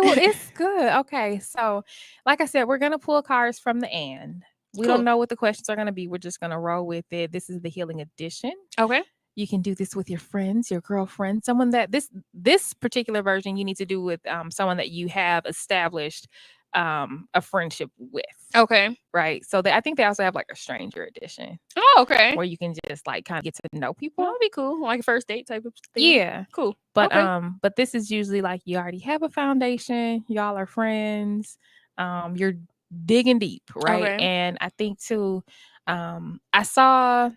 well, it's good. Okay, so like I said, we're gonna pull cards from the end. We don't Cool. know what the questions are gonna be. We're just gonna roll with it. This is the healing edition. Okay. You can do this with your friends, your girlfriend, someone that this particular version you need to do with someone that you have established a friendship with, Okay. right? So I think they also have like a stranger edition Oh, okay. where you can just like kind of get to know That people. would be cool. Like a first date type of thing. Yeah. Cool. But Okay. but this is usually like you already have a foundation, y'all are friends, you're digging deep, right? Okay. And I think too, I saw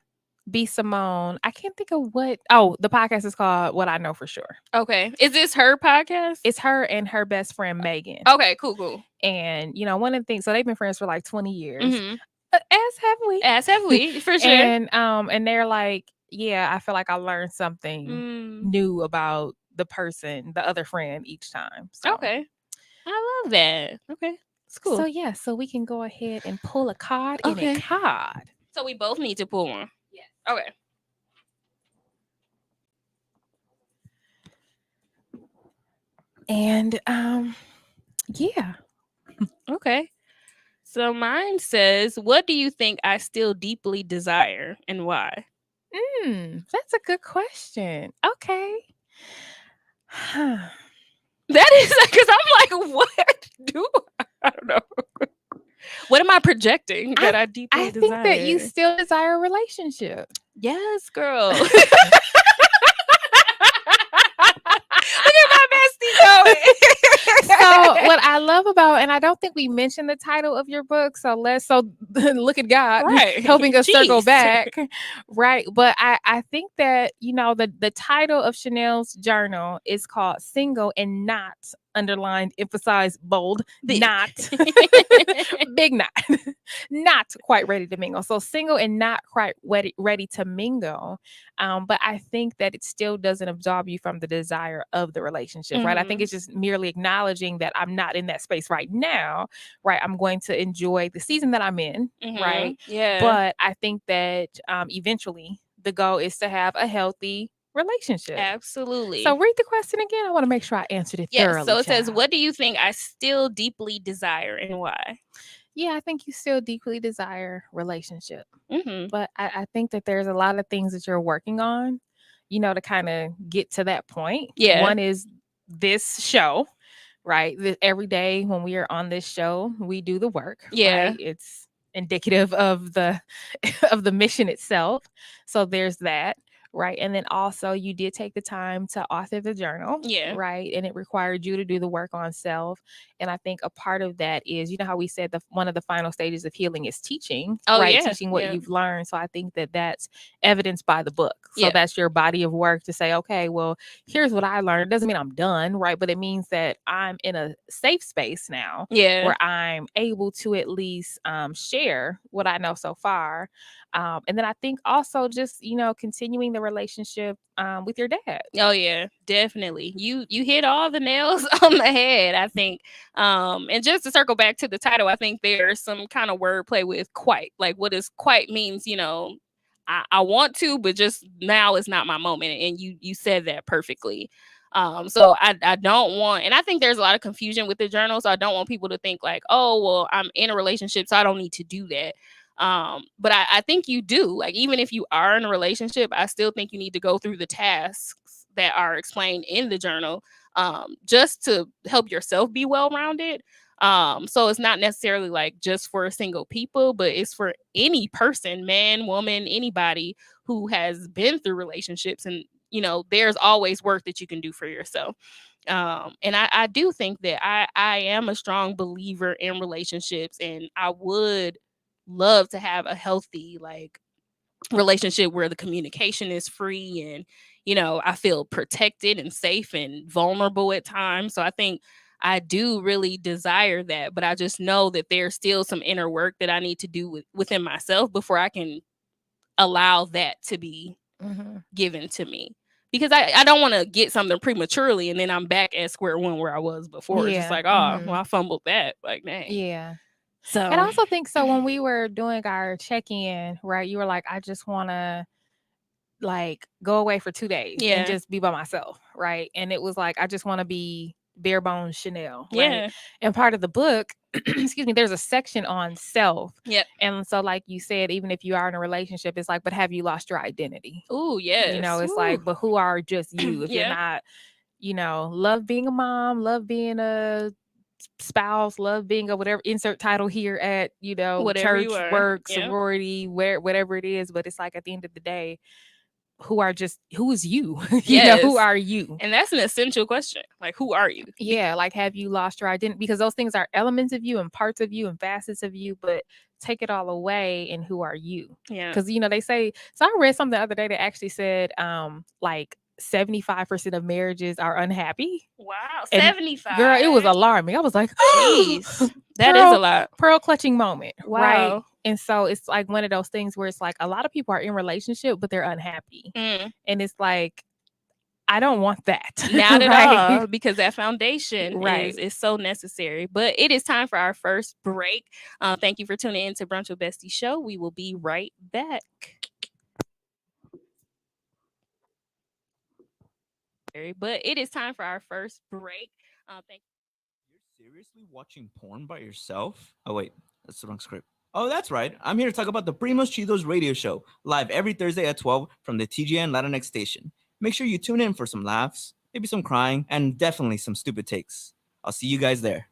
B Simone. I can't think of the podcast is called What I Know for Sure. Okay. Is this her podcast? It's her and her best friend Megan. Okay. Cool. Cool. And one of the things, so they've been friends for like 20 years. Mm-hmm. As have we. As have we, for sure. And they're like, yeah, I feel like I learned something Mm. new about the person, the other friend each time. So Okay. I love that. Okay. It's cool. So yeah, so we can go ahead and pull a card in a Okay. card. So we both need to pull one. Yes. Okay. And yeah. Okay. So mine says, what do you think I still deeply desire and why? That's a good question. Okay. That is because I'm like, what do I don't know. What am I projecting that I deeply I desire? think that you still desire a relationship. Yes, girl. Look at my bestie going. So what I love about, and I don't think we mentioned the title of your book, so look at God Right. helping us circle Jeez. back, right? But I think that the title of Chanel's journal is called Single and Not, underlined, emphasized, bold, Big. not big, not quite ready to mingle. So single and not quite ready to mingle. But I think that it still doesn't absolve you from the desire of the relationship, right? I think it's just merely acknowledging that I'm not in that space right now, right? I'm going to enjoy the season that I'm in, right? Yeah. But I think that eventually the goal is to have a healthy relationship. Absolutely. So read the question again. I want to make sure I answered it thoroughly. So it says, child. what do you think I still deeply desire and why? Yeah, I think you still deeply desire relationship. Mm-hmm. But I think that there's a lot of things that you're working on, to kind of get to that point. Yeah. One is this show, right? Every day when we are on this show, we do the work. Yeah. Right? It's indicative of the of the mission itself. So there's that. Right. And then also you did take the time to author the journal. Yeah. Right. And it required you to do the work on self. And I think a part of that is, how we said one of the final stages of healing is teaching, right? Yeah. Teaching what you've learned. So I think that that's evidenced by the book. So that's your body of work to say, okay, well, here's what I learned. It doesn't mean I'm done, right? But it means that I'm in a safe space now where I'm able to at least share what I know so far. And then I think also just, continuing the relationship with your dad. Oh yeah, definitely. You hit all the nails on the head, I think. And just to circle back to the title, I think there's some kind of wordplay with quite. Like what is quite means, I want to, but just now is not my moment. And you said that perfectly. So I don't want, and I think there's a lot of confusion with the journal. So I don't want people to think like, oh, well, I'm in a relationship, so I don't need to do that. But I think you do. Like, even if you are in a relationship, I still think you need to go through the tasks that are explained in the journal, just to help yourself be well-rounded. So it's not necessarily like just for single people, but it's for any person, man, woman, anybody who has been through relationships. And, there's always work that you can do for yourself. And I do think that I am a strong believer in relationships, and I would love to have a healthy relationship where the communication is free and I feel protected and safe and vulnerable at times. So I think I do really desire that, but I just know that there's still some inner work that I need to do within myself before I can allow that to be given to me. Because I don't want to get something prematurely and then I'm back at square one where I was before. It's just like, well, I fumbled that. Like, dang. Yeah. So, and I also think so when we were doing our check-in, right, you were like, I just want to go away for 2 days and just be by myself, right? And it was like, I just want to be bare bones Chanel, right? And part of the book, excuse me, there's a section on self. Yep. And so, like you said, even if you are in a relationship, it's like, but have you lost your identity? Oh, yes. You know, it's like, but who are just you? If you're not, you know, love being a mom, love being a spouse, love being a whatever, insert title here at, you know, whatever church, work, sorority, whatever it is. But it's like, at the end of the day, who is you? You know, who are you? And that's an essential question. Like, who are you? Yeah, like, have you lost your identity? Because those things are elements of you and parts of you and facets of you, but take it all away and who are you? Yeah. Because, you know, they say, so I read something the other day that actually said like 75% of marriages are unhappy. Wow, 75. Girl, it was alarming. I was like, jeez, that is a lot. Pearl clutching moment. Wow. Right. And so it's like one of those things where it's like a lot of people are in relationship, but they're unhappy. And it's like, I don't want that. Not at all, because that foundation is so necessary. But it is time for our first break. Thank you for tuning in to Brunch with Besties show. We will be right back. But it is time for our first break. Thank you. You're seriously watching porn by yourself? Oh, wait, that's the wrong script. Oh, that's right. I'm here to talk about the Primos Chidos radio show, live every Thursday at 12 from the TGN Latinx station. Make sure you tune in for some laughs, maybe some crying, and definitely some stupid takes. I'll see you guys there.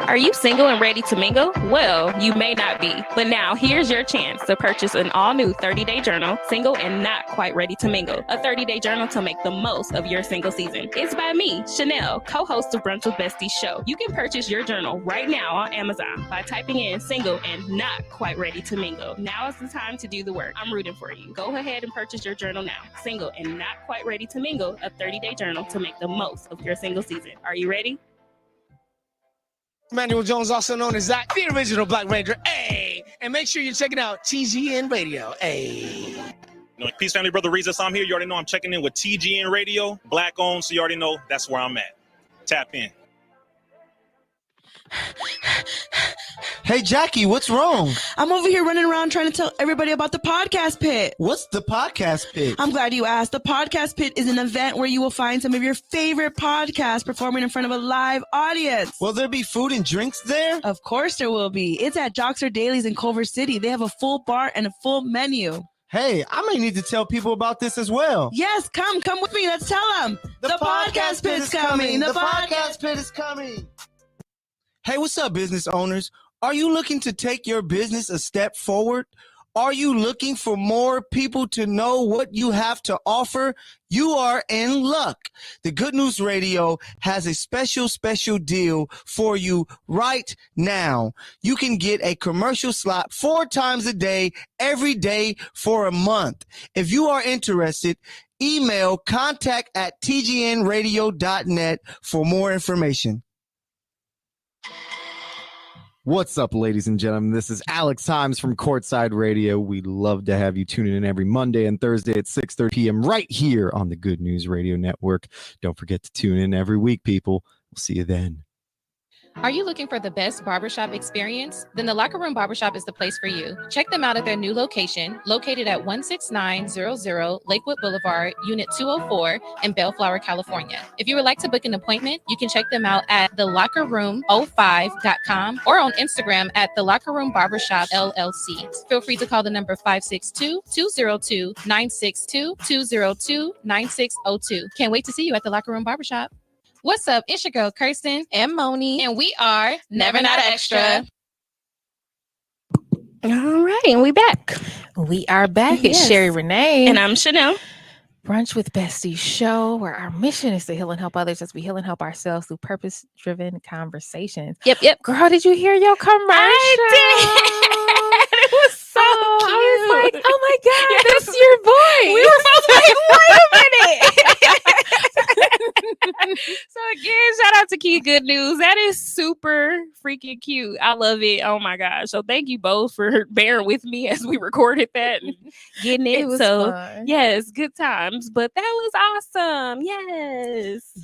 Are you single and ready to mingle? Well, you may not be, but now here's your chance to purchase an all-new 30-day journal, Single and Not Quite Ready to Mingle. A 30-day journal to make the most of your single season. It's by me, Chanel, co-host of Brunch with Besties show. You can purchase your journal right now on Amazon by typing in Single and Not Quite Ready to Mingle. Now is the time to do the work. I'm rooting for you. Go ahead and purchase your journal now. Single and Not Quite Ready to Mingle, a 30-day journal to make the most of your single season. Are you ready? Manuel Jones, also known as Zach, the original Black Ranger. Hey, and make sure you're checking out TGN Radio. Hey. Peace, family, brother Reza. So I'm here. You already know I'm checking in with TGN Radio, Black owned. So you already know that's where I'm at. Tap in. Hey, Jackie, what's wrong? I'm over here running around trying to tell everybody about the Podcast Pit. What's the Podcast Pit? I'm glad you asked. The Podcast Pit is an event where you will find some of your favorite podcasts performing in front of a live audience. Will there be food and drinks there? Of course there will be. It's at Joxer Dailies in Culver City. They have a full bar and a full menu. Hey, I may need to tell people about this as well. Yes, come with me. Let's tell them. The Podcast Pit is coming. The Podcast Pit is coming. Hey, what's up, business owners? Are you looking to take your business a step forward? Are you looking for more people to know what you have to offer? You are in luck. The Good News Radio has a special deal for you right now. You can get a commercial slot 4 times a day, every day for a month. If you are interested, email contact@tgnradio.net for more information. What's up, ladies and gentlemen? This is Alex Himes from Courtside Radio. We love to have you tuning in every Monday and Thursday at 6:30 p.m. right here on the Good News Radio Network. Don't forget to tune in every week, people. We'll see you then. Are you looking for the best barbershop experience? Then the Locker Room Barbershop is the place for you. Check them out at their new location, located at 16900 Lakewood Boulevard, Unit 204 in Bellflower, California. If you would like to book an appointment, you can check them out at thelockerroom05.com or on Instagram at The Locker Room Barbershop LLC. Feel free to call the number 562-202-962, 202-9602. Can't wait to see you at the Locker Room Barbershop. What's up? It's your girl, Kirsten and Moni, and we are Never Not Extra. All right, and we back. We are back. It's Sherry Renee. And I'm Chanel. Brunch with Besties show, where our mission is to heal and help others as we heal and help ourselves through purpose-driven conversations. Yep. Girl, did you hear your commercial? I did. It was so cute. I was like, oh my God, that's your voice. We were both like, wait a minute. So again, shout out to Key Good News. That is super freaking cute. I love it. Oh my gosh. So thank you both for bearing with me as we recorded that and getting it. It was fun. Yes, good times. But that was awesome.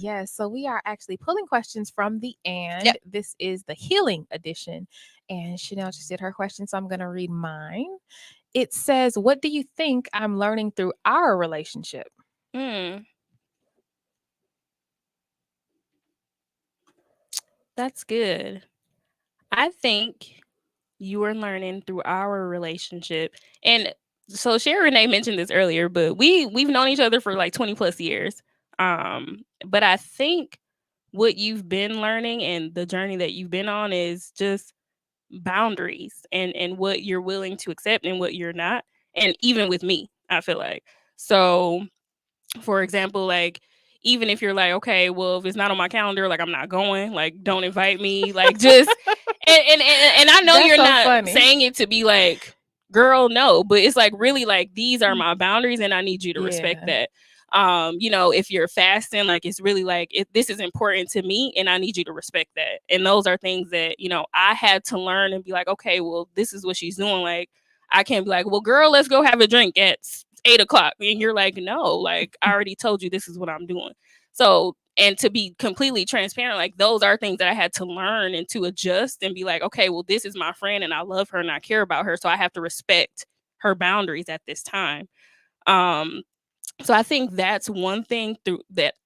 Yes. So we are actually pulling questions from the end. Yep. This is the healing edition. And Chanel just did her question, so I'm going to read mine. It says, what do you think I'm learning through our relationship? That's good. I think you are learning through our relationship. And so Sherry Renee mentioned this earlier, but we've known each other for like 20 plus years. But I think what you've been learning and the journey that you've been on is just boundaries and what you're willing to accept and what you're not. And even with me, I feel like. So for example, like even if you're like, okay, well, if it's not on my calendar, like I'm not going, like don't invite me, like just and I know That's you're so not funny. saying it to be like, girl, no, but it's like really like these are my boundaries and I need you to respect that. You know, if you're fasting, like it's really like this is important to me and I need you to respect that. And those are things that, you know, I had to learn and be like, okay, well, this is what she's doing. Like I can't be like, well, girl, let's go have a drink at 8 o'clock. And you're like, no, like I already told you this is what I'm doing. So, and to be completely transparent, like those are things that I had to learn and to adjust and be like, okay, well, this is my friend and I love her and I care about her. So I have to respect her boundaries at this time. So I think that's one thing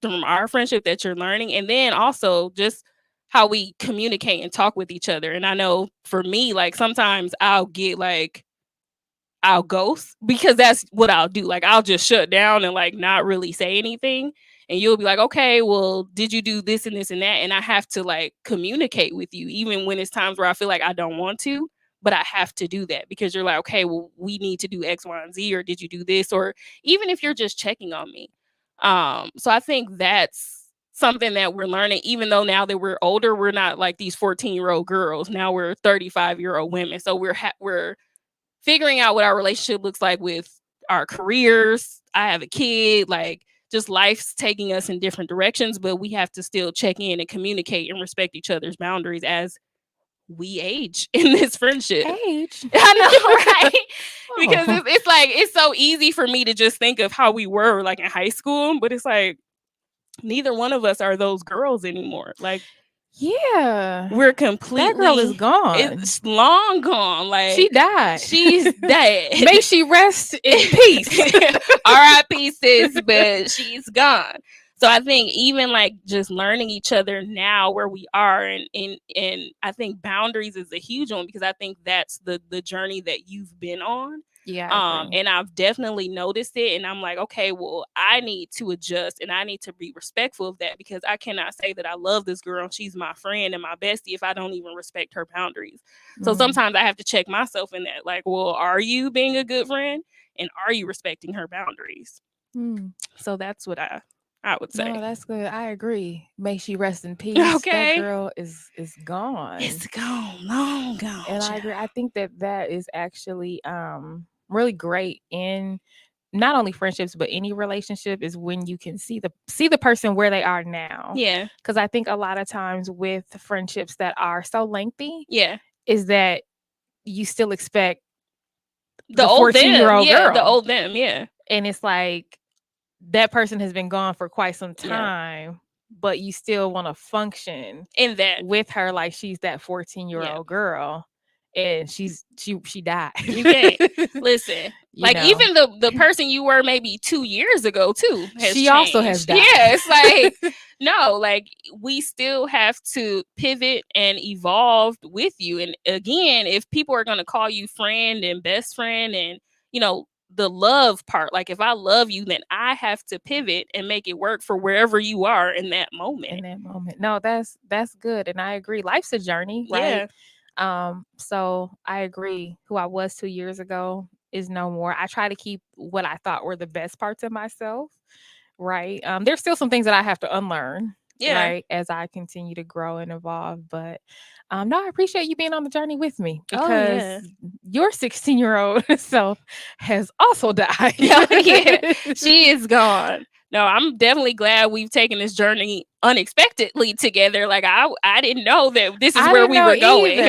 from our friendship that you're learning. And then also just how we communicate and talk with each other. And I know for me, like sometimes I'll ghost because that's what I'll do. Like I'll just shut down and like not really say anything. And you'll be like, okay, well, did you do this and this and that? And I have to like communicate with you, even when it's times where I feel like I don't want to, but I have to do that because you're like, okay, well, we need to do X, Y, and Z, or did you do this? Or even if you're just checking on me. So I think that's something that we're learning, even though now that we're older, we're not like these 14-year-old girls. Now we're 35-year-old women. So we're figuring out what our relationship looks like with our careers. I have a kid, like just life's taking us in different directions, but we have to still check in and communicate and respect each other's boundaries as we age in this friendship. Age? I know, right? Because it's like, it's so easy for me to just think of how we were like in high school, but it's like, neither one of us are those girls anymore. Like, yeah, we're completely, that girl is gone. It's long gone. Like she died. She's dead. May she rest in peace. R.I.P. sis, but she's gone. So I think even like just learning each other now where we are and I think boundaries is a huge one because I think that's the journey that you've been on. Yeah. And I've definitely noticed it. And I'm like, okay, well, I need to adjust and I need to be respectful of that because I cannot say that I love this girl and she's my friend and my bestie if I don't even respect her boundaries. So sometimes I have to check myself in that. Like, well, are you being a good friend? And are you respecting her boundaries? So that's what I would say. No, that's good. I agree. May she rest in peace. Okay. That girl is gone. It's gone, long gone. And I agree. I think that is actually really great in not only friendships but any relationship is when you can see the person where they are now. Yeah. Because I think a lot of times with friendships that are so lengthy, yeah, is that you still expect the old 14-year-old girl. The old them, yeah. And it's like that person has been gone for quite some time, but you still want to function in that with her like she's that 14-year-old girl. And she died. You can't listen. Like even the person you were maybe 2 years ago too has changed. Also has died. Yeah, it's like no, like we still have to pivot and evolve with you. And again, if people are gonna call you friend and best friend, and the love part, like if I love you, then I have to pivot and make it work for wherever you are in that moment. No, that's good, and I agree. Life's a journey, right? Yeah. So I agree. Who I was 2 years ago is no more. I try to keep what I thought were the best parts of myself, right? There's still some things that I have to unlearn, right, as I continue to grow and evolve. But no, I appreciate you being on the journey with me because your 16-year-old self has also died. She is gone. No, I'm definitely glad we've taken this journey unexpectedly together. Like I didn't know that this is where we were going.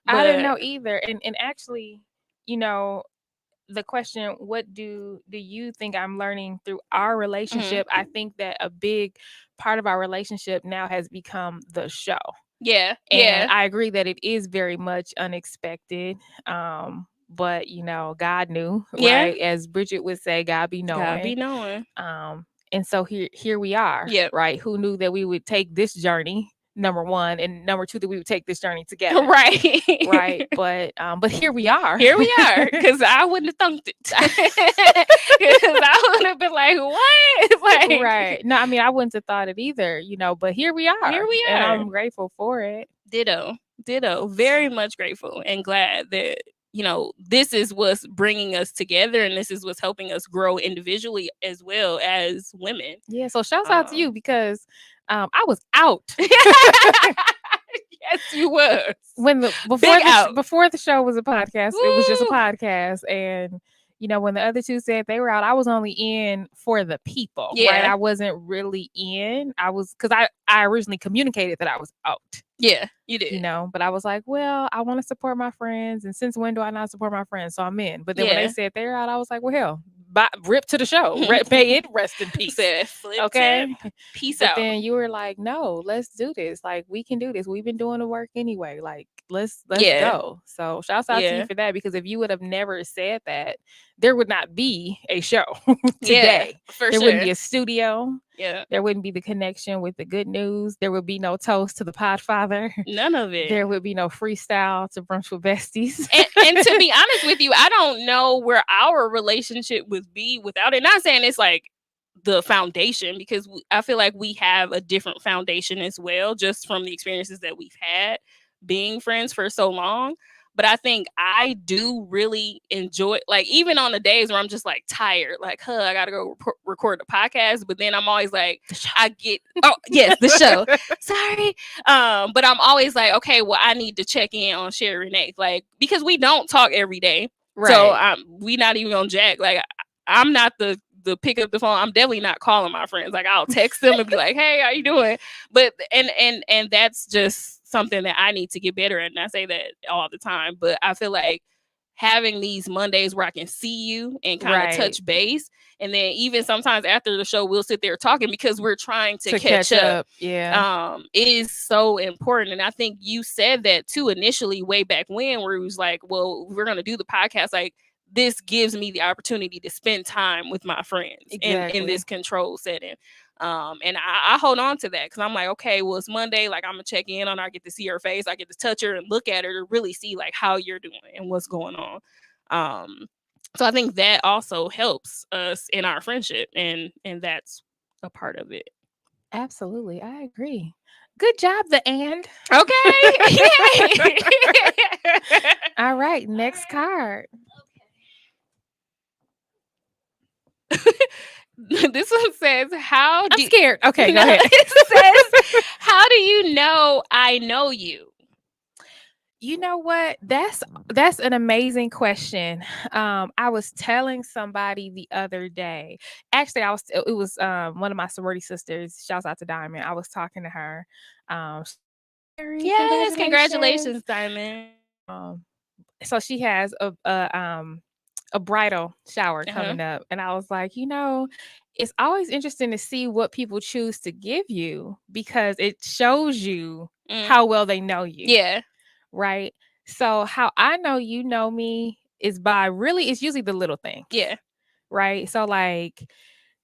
I didn't know either. And actually, the question, what do you think I'm learning through our relationship? I think that a big part of our relationship now has become the show. Yeah. And I agree that it is very much unexpected. But God knew, right? As Bridget would say, God be knowing. God be knowing. And so here we are, right? Who knew that we would take this journey number one, and number two, that we would take this journey together. Right. Right. But here we are. Here we are. Because I wouldn't have thunked it. Because I would have been like, what? Like, right. No, I mean, I wouldn't have thought it either, you know, but here we are. Here we And are. I'm grateful for it. Ditto. Very much grateful and glad that, you know, this is what's bringing us together, and this is what's helping us grow individually as well as women. Yeah. So shouts out to you, because I was out. Yes, you was. Before the show was a podcast, it was just a podcast. And you know, when the other two said they were out, I was only in for the people. Yeah. Right? I wasn't really in. I was, because I originally communicated that I was out. Yeah, you did. You know, but I was like, well, I want to support my friends, and since when do I not support my friends? So I'm in. But then when they said they're out, I was like, well, hell, rip to the show. May it rest in peace. Okay, peace but out. then you were like, no, let's do this. Like, we can do this. We've been doing the work anyway. Like, let's go. So shouts out to you for that, because if you would have never said that, there would not be a show today. There wouldn't be a studio. Yeah. There wouldn't be the connection with the good news. There would be no toast to the Podfather. None of it. There would be no freestyle to Brunch with Besties. And to be honest with you, I don't know where our relationship would be without it. Not saying it's like the foundation, because I feel like we have a different foundation as well, just from the experiences that we've had being friends for so long. But I think I do really enjoy, like, even on the days where I'm just like tired, like, I gotta go record the podcast. But then I'm always like, the show. Sorry. But I'm always like, okay, well, I need to check in on Sherry Renee, like, because we don't talk every day. Right. So we not even on Jack. Like, I'm not the pick up the phone. I'm definitely not calling my friends. Like, I'll text them and be like, hey, how you doing? But and that's just something that I need to get better at. And I say that all the time, but I feel like having these Mondays where I can see you and kind of touch base. And then even sometimes after the show, we'll sit there talking because we're trying to catch up. Yeah. It is so important. And I think you said that too initially way back when, where it was like, well, we're going to do the podcast. Like, this gives me the opportunity to spend time with my friends in this control setting. And I hold on to that, because I'm like, okay, well, it's Monday. Like, I'm gonna check in on her. I get to see her face. I get to touch her and look at her to really see like how you're doing and what's going on. So I think that also helps us in our friendship, and that's a part of it. Absolutely, I agree. Good job, the and. Okay. All right, next card. This one says, I'm scared. Okay, go ahead. It says, how do you know I know you? You know what? That's an amazing question. I was telling somebody the other day. Actually, it was one of my sorority sisters. Shouts out to Diamond. I was talking to her. Yes, congratulations, Diamond. So she has a bridal shower coming up, and I was like, you know, it's always interesting to see what people choose to give you, because it shows you how well they know you. Yeah. Right. So how I know you know me is by it's usually the little things. Yeah. Right. So like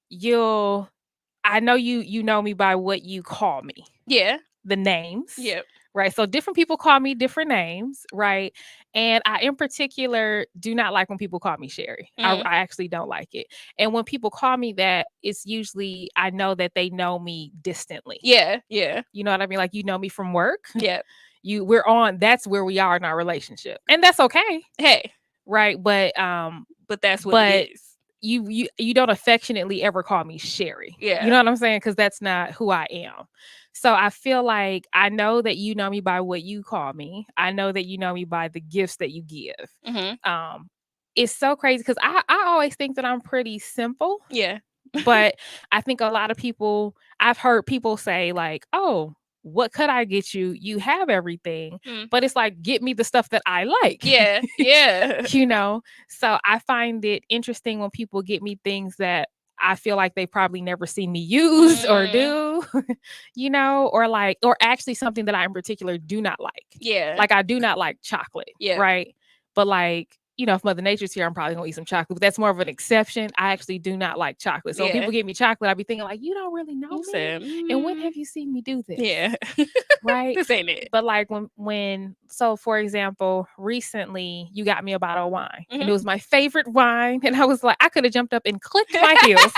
I know you know me by what you call me. Yeah. The names. Yep. Right. So different people call me different names. Right. And I, in particular, do not like when people call me Sherry. I actually don't like it. And when people call me that, it's usually, I know that they know me distantly. Yeah. Yeah. You know what I mean? Like, you know me from work. Yeah. That's where we are in our relationship. And that's okay. Hey. Right. But that's what it is. You don't affectionately ever call me Sherry. Yeah. You know what I'm saying? Because that's not who I am. So I feel like I know that you know me by what you call me. I know that you know me by the gifts that you give. Mm-hmm. It's so crazy because I always think that I'm pretty simple. Yeah. But I think a lot of people, I've heard people say like, oh, what could I get you? You have everything. But it's like, get me the stuff that I like. Yeah. Yeah. You know? So I find it interesting when people get me things that I feel like they probably never seen me use or do, you know, or actually something that I in particular do not like. Yeah. Like, I do not like chocolate. Yeah. Right. But like, if Mother Nature's here, I'm probably gonna eat some chocolate, but that's more of an exception. I actually do not like chocolate. So when people give me chocolate, I be thinking like, you don't really know me. And when have you seen me do this? Yeah. Right. This ain't it. But like so for example, recently you got me a bottle of wine and it was my favorite wine. And I was like, I could have jumped up and clicked my heels.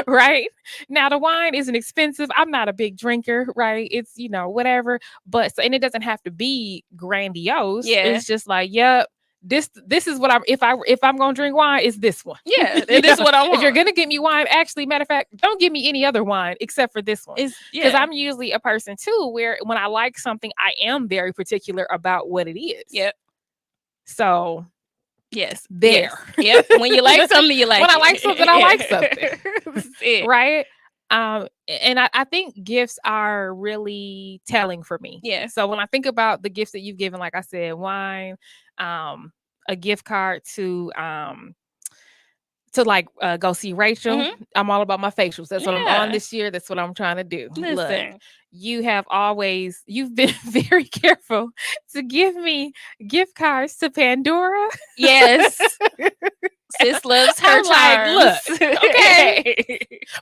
Right. Now the wine isn't expensive. I'm not a big drinker, right? It's, whatever. But and it doesn't have to be grandiose. Yeah. It's just like, yep. This is what if I'm gonna drink wine, it's this one. Yeah, this is what I want. If you're gonna get me wine, actually, matter of fact, don't give me any other wine except for this one. Because I'm usually a person too where when I like something, I am very particular about what it is. Yep. So yes, there. Yes. Yep. When you like something, you like. When it. I like something, I like something. Right. And I think gifts are really telling for me. Yeah. So when I think about the gifts that you've given, like I said, wine, a gift card to like go see Rachel. I'm all about my facials. That's what I'm on this year. That's what I'm trying to do. Listen. Look, you've been very careful to give me gift cards to Pandora. Yes. Sis loves her charms. Like, look, okay.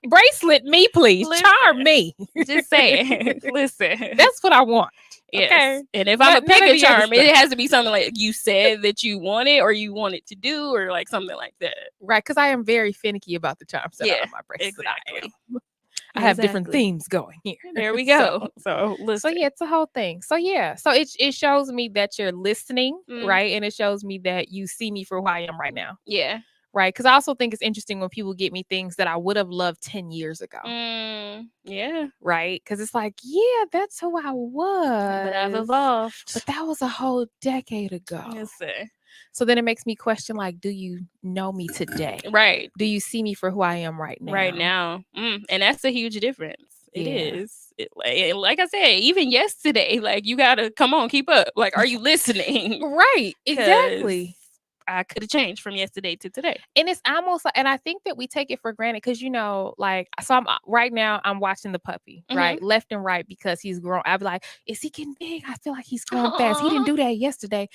Bracelet me, please. Listen. Charm me. Just saying. Listen. That's what I want. Yes. Okay. And if I'm a pick a charm, it has to be something like you said that you want it or you want it to do or like something like that. Right. Because I am very finicky about the charms that are on my bracelet. Exactly. I have different themes going here. There we go. So yeah, it's a whole thing. So yeah, so it shows me that you're listening, right? And it shows me that you see me for who I am right now. Yeah. Right. Because I also think it's interesting when people get me things that I would have loved 10 years ago. Yeah. Right. Because it's like, yeah, that's who I was. But I've evolved. But that was a whole decade ago. Yes, sir. So then it makes me question, like, do you know me today? Right. Do you see me for who I am right now? Right now. And that's a huge difference. It is. Like I said, even yesterday, like, you got to come on, keep up. Like, are you listening? Right. Exactly. I could have changed from yesterday to today. And it's almost like, and I think that we take it for granted because, like, so I'm right now, I'm watching the puppy, right? Left and right because he's grown. I'd be like, is he getting big? I feel like he's growing fast. He didn't do that yesterday.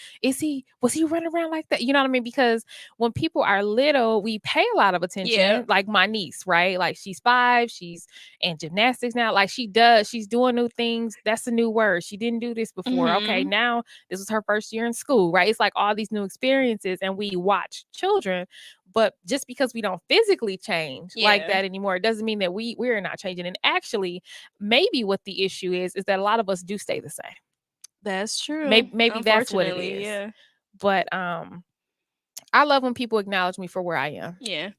Was he running around like that? You know what I mean? Because when people are little, we pay a lot of attention. Yeah. Like my niece, right? Like she's 5, she's in gymnastics now. Like she's doing new things. That's a new word. She didn't do this before. Okay, now this was her first year in school, right? It's like all these new experiences. And we watch children, but just because we don't physically change like that anymore, it doesn't mean that we're not changing. And actually, maybe what the issue is that a lot of us do stay the same. That's true. Maybe that's what it is. Yeah. But I love when people acknowledge me for where I am. Yeah.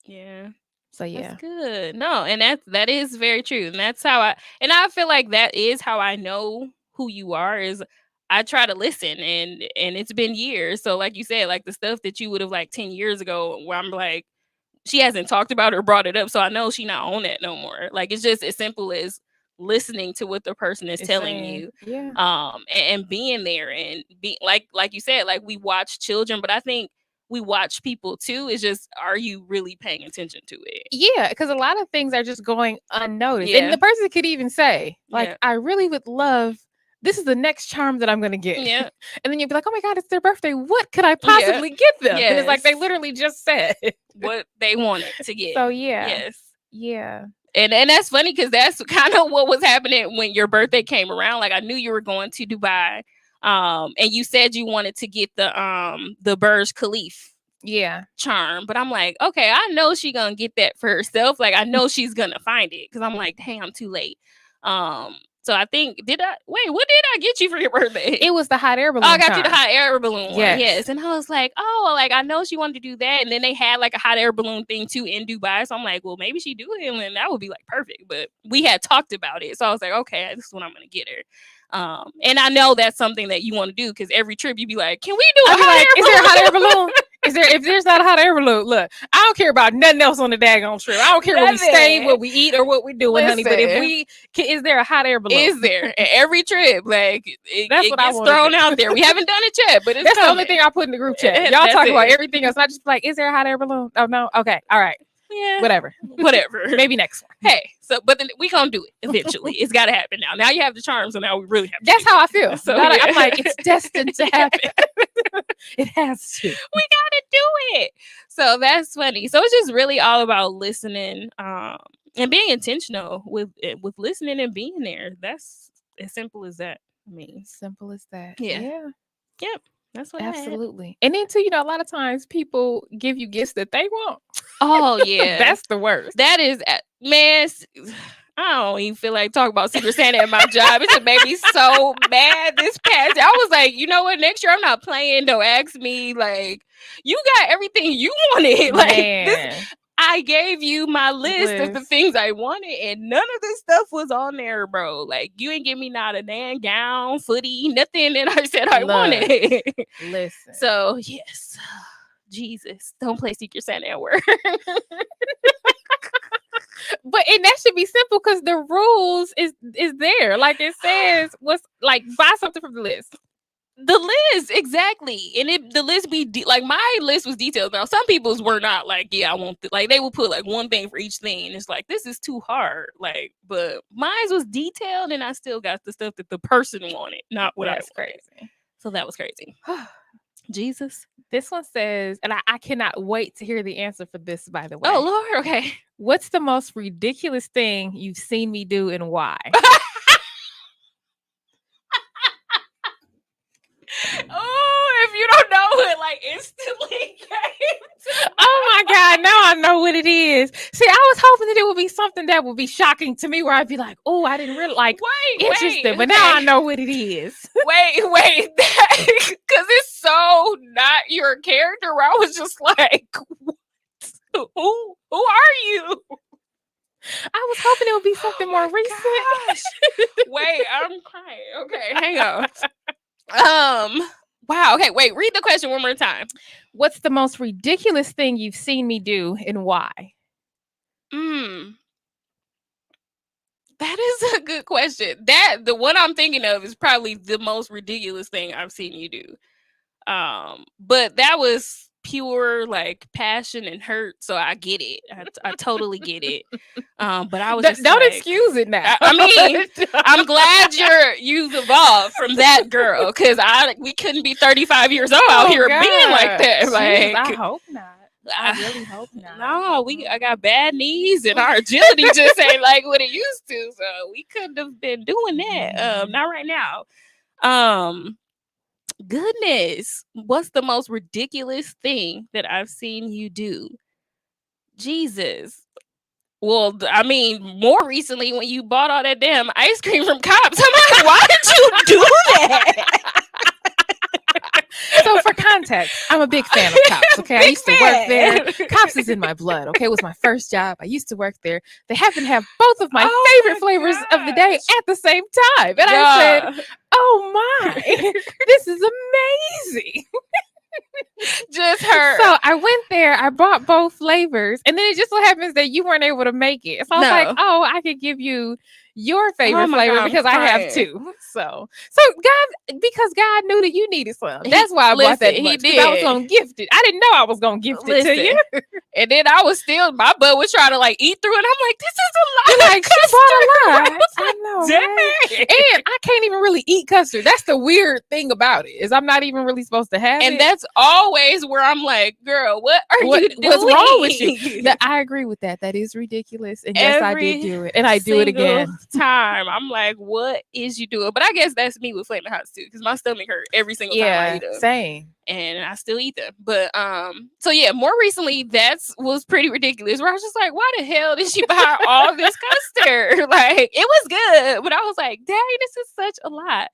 Yeah. So yeah, that's good. No, and that is very true. And that's how I feel like that is how I know who you are is I try to listen and it's been years. So like you said, like the stuff that you would have like 10 years ago where I'm like, she hasn't talked about or brought it up. So I know she not on that no more. Like it's just as simple as listening to what the person is telling you. Yeah. And being there and being like you said, like we watch children, but I think we watch people too. It's just, are you really paying attention to it? Yeah, because a lot of things are just going unnoticed. And the person could even say, like, I really would love, this is the next charm that I'm going to get. Yeah. And then you'd be like, oh my God, it's their birthday. What could I possibly get them? And it's like, they literally just said what they wanted to get. So yeah. Yes. Yeah. And that's funny because that's kind of what was happening when your birthday came around. Like I knew you were going to Dubai. And you said you wanted to get the Burj Khalifa charm. But I'm like, okay, I know she's gonna get that for herself. Like I know she's gonna find it. Cause I'm like, dang, I'm too late. So I think, what did I get you for your birthday? It was the hot air balloon. Oh, I got you the hot air balloon one. Yes. And I was like, oh, like I know she wanted to do that. And then they had like a hot air balloon thing too in Dubai. So I'm like, well, maybe she do it and that would be like perfect. But we had talked about it. So I was like, okay, this is what I'm gonna get her. And I know that's something that you want to do because every trip you'd be like, can we do a hot air balloon? Is there a hot air balloon? If there's not a hot air balloon, look, I don't care about nothing else on the daggone trip. I don't care where we stay, what we eat, or what we doing, honey. But is there a hot air balloon? Is there? And every trip, like that's what gets thrown out there. We haven't done it yet, but that's the only thing I put in the group chat. Y'all talk about everything else. I just like, is there a hot air balloon? Oh no. Okay. All right. Yeah. Whatever. Maybe next one. Hey, but then we gonna do it eventually. It's got to happen now. Now you have the charm, so now we really have to. That's how I feel. So I'm like, it's destined to happen. It has to. We gotta do it. So that's funny. So it's just really all about listening, and being intentional with listening and being there. That's as simple as that. I mean, simple as that. Yeah. Yep. That's what absolutely. And then too, you know, a lot of times people give you gifts that they want. Oh yeah, that's the worst. That is, man. I don't even feel like talking about Secret Santa at my job. It just made me so mad this past year. I was like, you know what? Next year I'm not playing. Don't ask me. Like, you got everything you wanted. Like this, I gave you my list of the things I wanted, and none of this stuff was on there, bro. Like, you ain't give me not a damn gown, footy, nothing that I said I wanted. Listen. So yes, Jesus, don't play Secret Santa at work. But and that should be simple because the rules is there. Like it says, what's like buy something from the list. The list, exactly. And the list be like my list was detailed. Now some people's were not like, yeah, I want like they would put like one thing for each thing. And it's like, this is too hard. Like, but mine was detailed and I still got the stuff that the person wanted, not what I wanted. Crazy. So that was crazy. Jesus. This one says, and I cannot wait to hear the answer for this, by the way. Oh Lord, okay. What's the most ridiculous thing you've seen me do and why? Oh, if you don't know it, like instantly came. Oh my God, now I know what it is. See, I was hoping that it would be something that would be shocking to me, where I'd be like, "Oh, I didn't really like interesting," but now I know what it is. Wait, because it's so not your character. Where I was just like, what? Who are you? I was hoping it would be something more recent. Wait, I'm crying. Okay, hang on. Wow. Okay, wait. Read the question one more time. What's the most ridiculous thing you've seen me do and why? That is a good question. The one I'm thinking of is probably the most ridiculous thing I've seen you do. But that was pure like passion and hurt, so I get it. I totally get it. But I was just don't like, excuse it now. I mean, I'm glad you've evolved from that girl, because we couldn't be 35 years old out here being like that. Like, I hope not. I really hope not. No, I got bad knees and our agility just ain't like what it used to. So we couldn't have been doing that. Not right now. Goodness, what's the most ridiculous thing that I've seen you do? Jesus. Well, I mean, more recently when you bought all that damn ice cream from Cops, I'm like, why did you do that? So for context, I'm a big fan of Cops, okay? I used to work there. Cops is in my blood, okay? It was my first job. I used to work there. They happen to have both of my favorite flavors of the day at the same time. And I said, oh my, this is amazing. Just her. So I went there, I bought both flavors, and then it just so happens that you weren't able to make it. So I was like, oh, I could give you your favorite flavor because I have two. So God, because God knew that you needed some. That's why I bought that. He did. I was gonna gift it. I didn't know I was gonna gift it to you. And then I was still, my butt was trying to like eat through it. I'm like, this is a lot. You're like, she bought a lot. I know. Right? And I can't even really eat custard. That's the weird thing about it, is I'm not even really supposed to have it. And that's always where I'm like, girl, what are you doing? What's wrong with you? I agree with that. That is ridiculous. And yes, I did do it. And I do it again. Time. I'm like, what is you doing? But I guess that's me with Flaming Hots too, because my stomach hurt every single time I eat them. Same. And I still eat them. But so yeah, more recently was pretty ridiculous, where I was just like, why the hell did she buy all this custard? Like, it was good, but I was like, dang, this is such a lot.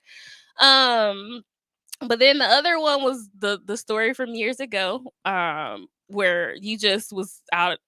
But then the other one was the story from years ago, where you just was out.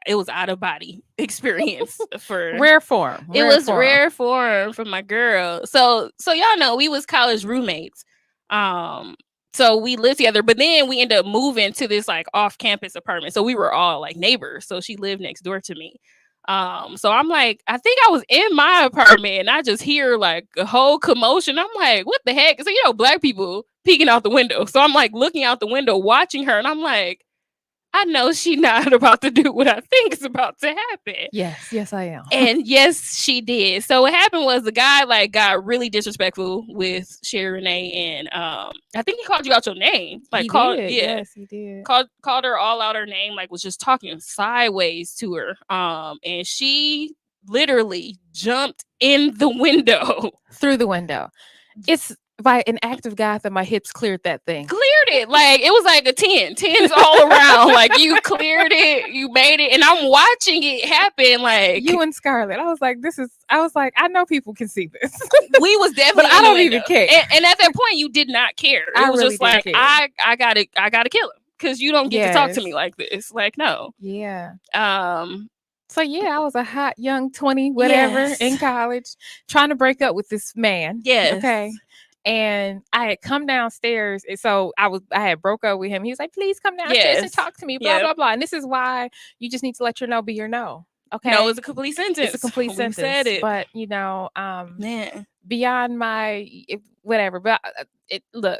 It was out of body experience for rare form. Rare form for my girl. So y'all know we was college roommates. So we lived together, but then we ended up moving to this like off-campus apartment. So we were all like neighbors. So she lived next door to me. So I'm like, I think I was in my apartment and I just hear like a whole commotion. I'm like, what the heck? So, Black people peeking out the window. So I'm like looking out the window, watching her, and I'm like, I know she not about to do what I think is about to happen. Yes, I am. And yes, she did. So what happened was the guy like got really disrespectful with Sherry Renee, and I think he called you out your name. Like he called, did. yeah, Yes, he did. Called her all out her name. Like was just talking sideways to her. And she literally jumped in the window. Through the window. It's by an act of God that my hips cleared that thing. Cleared it. Like it was like a 10. 10s all around. Like you cleared it, you made it. And I'm watching it happen. Like you and Scarlett. I was like, I know people can see this. We was definitely but I don't even care. And at that point you did not care. It was really just like, I gotta kill him. Because you don't get to talk to me like this. Like, no. Yeah. So yeah, I was a hot young 20 whatever in college trying to break up with this man. Yes. Okay. And I had come downstairs, and so I had broke up with him. He was like, "Please come downstairs and talk to me." Blah blah blah. And this is why you just need to let your no be your no. Okay, no, it's a complete sentence. It's a complete sentence. Said it, but man, beyond my whatever. But look,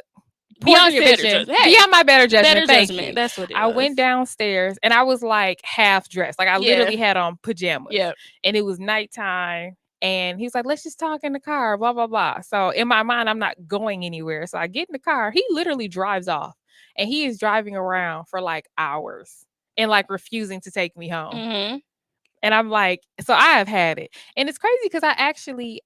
beyond your better judgment. Hey, beyond my better judgment. Better Thank judgment. you. That's what it I was. went downstairs and I was like half dressed. Like I literally had on pajamas. Yeah, and it was nighttime. And he's like, let's just talk in the car, blah, blah, blah. So in my mind, I'm not going anywhere. So I get in the car. He literally drives off. And he is driving around for like hours and like refusing to take me home. Mm-hmm. And I'm like, so I have had it. And it's crazy because I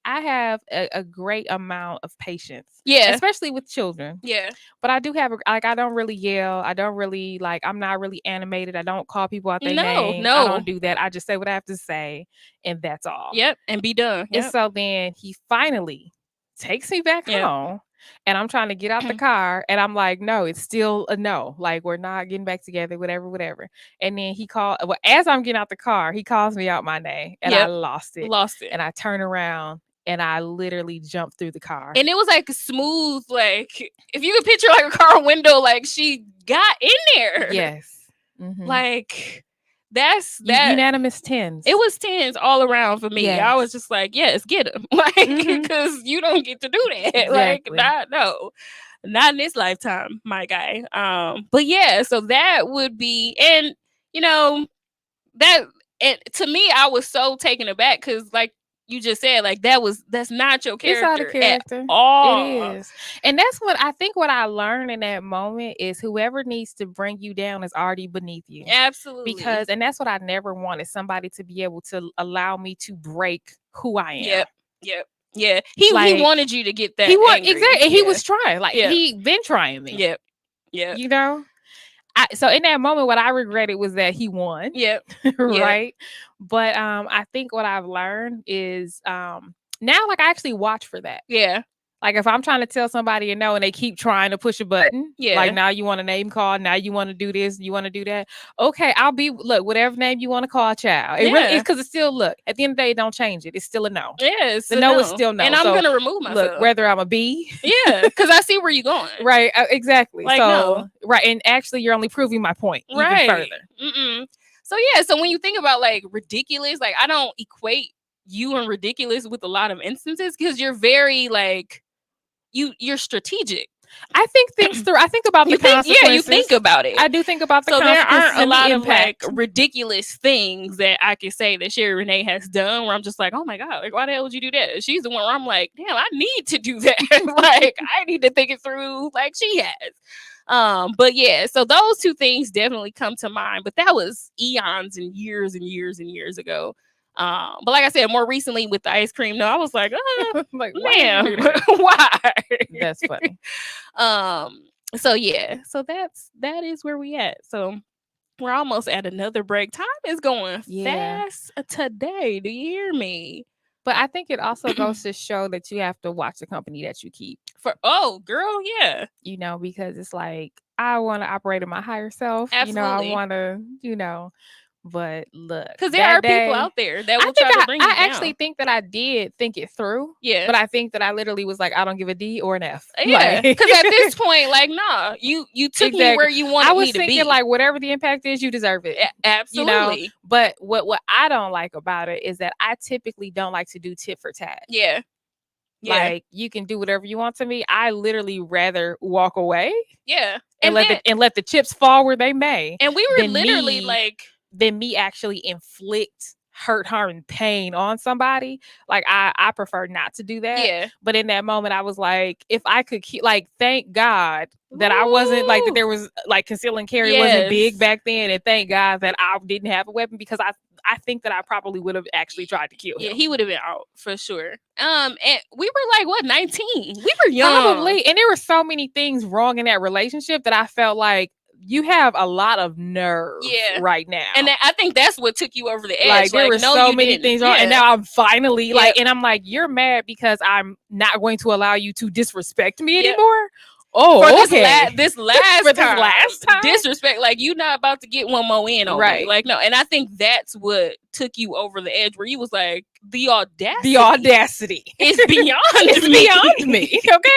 have a great amount of patience. Yeah. Especially with children. Yeah. But I do have, I don't really yell. I don't really, I'm not really animated. I don't call people out their name. No. I don't do that. I just say what I have to say. And that's all. Yep. And be done. Yep. And so then he finally takes me back home. And I'm trying to get out the car, and I'm like, no, it's still a no. Like, we're not getting back together, whatever. And then he called, as I'm getting out the car, he calls me out my name, and I lost it. And I turn around, and I literally jumped through the car. And it was like smooth, like, if you could picture like a car window, like she got in there. Yes. Mm-hmm. Like, that's that unanimous 10s. It was 10s all around for me. Yes. I was just like, yes, get him. Like, because you don't get to do that. Exactly. Like, not in this lifetime, my guy. But yeah, so that would be, and that, and to me, I was so taken aback because, like you just said, like that's not your character. It's out of character at all. It is. And that's what I learned in that moment is whoever needs to bring you down is already beneath you. Absolutely. And that's what I never wanted, somebody to be able to allow me to break who I am. Yep. Yeah. He wanted you to get that. Exactly. And he was trying. Like he been trying me. Yep. Yeah. So in that moment, what I regretted was that he won. Yep. Right. But I think what I've learned is now, like, I actually watch for that. Yeah. Like if I'm trying to tell somebody a no and they keep trying to push a button, like now you want a name call, now you want to do this, you want to do that. Okay, whatever name you want to call, child. It really is, because it's still, at the end of the day, don't change it. It's still a no. Yes, the no is still no. And I'm gonna remove myself. Look, whether I'm a B, because I see where you're going. Right, exactly. Like, so no. Right, and actually, you're only proving my point even further. So so when you think about like ridiculous, like I don't equate you and ridiculous with a lot of instances because you're very like. You're strategic. I think things through. I think about the consequences. Yeah, you think about it. I do think about the consequences. So there aren't a lot of like ridiculous things that I can say that Sherry Renee has done where I'm just like, oh my God, like why the hell would you do that? She's the one where I'm like, damn, I need to do that. Like I need to think it through like she has. But yeah, so those two things definitely come to mind. But that was eons and years and years and years ago. But like I said, more recently with the ice cream, I was like, like, man, why? That's funny. So yeah, so that is where we at. So we're almost at another break. Time is going fast today. Do you hear me? But I think it also goes to show that you have to watch the company that you keep. Girl, yeah. Because it's like I want to operate in my higher self. Absolutely. I want to, But look, because there are people out there that will try to bring you down. I actually think that I did think it through. Yeah. But I think that I literally was like, I don't give a D or an F. Yeah. Because at this point, like, nah, you took me where you wanted me to be. I was thinking like whatever the impact is, you deserve it. Absolutely. But what I don't like about it is that I typically don't like to do tit for tat. Yeah. Yeah. Like, you can do whatever you want to me. I literally rather walk away. Yeah. And let the chips fall where they may. And we were literally like, than me actually inflict hurt, harm, and pain on somebody. Like, I prefer not to do that. Yeah. But in that moment, I was like, if I could keep, like, thank God that I wasn't like, that there was like conceal and carry wasn't big back then. And thank God that I didn't have a weapon, because I think that I probably would have actually tried to kill him. Yeah, he would have been out for sure. And we were like, what, 19? We were young. Probably. And there were so many things wrong in that relationship that I felt like, you have a lot of nerve right now. And I think that's what took you over the edge. Like, there were so many things wrong. And now I'm finally like, and I'm like, you're mad because I'm not going to allow you to disrespect me anymore? Oh, for okay. this last time, disrespect, like, you not about to get one more in on me. Like, no. And I think that's what took you over the edge, where you was like, the audacity is beyond me. Okay.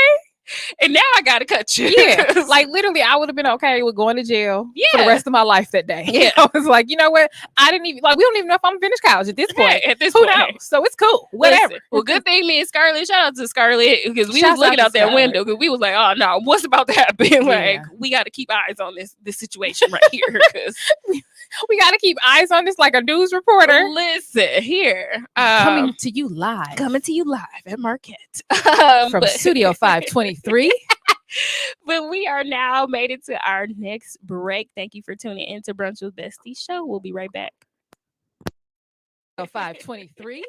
And now I gotta cut you. Yeah. Like, literally, I would have been okay with going to jail for the rest of my life that day. Yeah. I was like, you know what? I didn't even, like, we don't even know if I'm gonna finish college at this point. At this Who point. knows? So it's cool. Whatever. Listen, well, good thing me and Scarlett, shout out to Scarlett, because we was looking out that window, because we was like, oh no, what's about to happen? Like, we got to keep eyes on this situation right here, because we got to keep eyes on this like a news reporter. Listen here, coming to you live at Marquette from Studio 523. But we are now made it to our next break. Thank you for tuning in to Brunch with Besties show. We'll be right back. 523.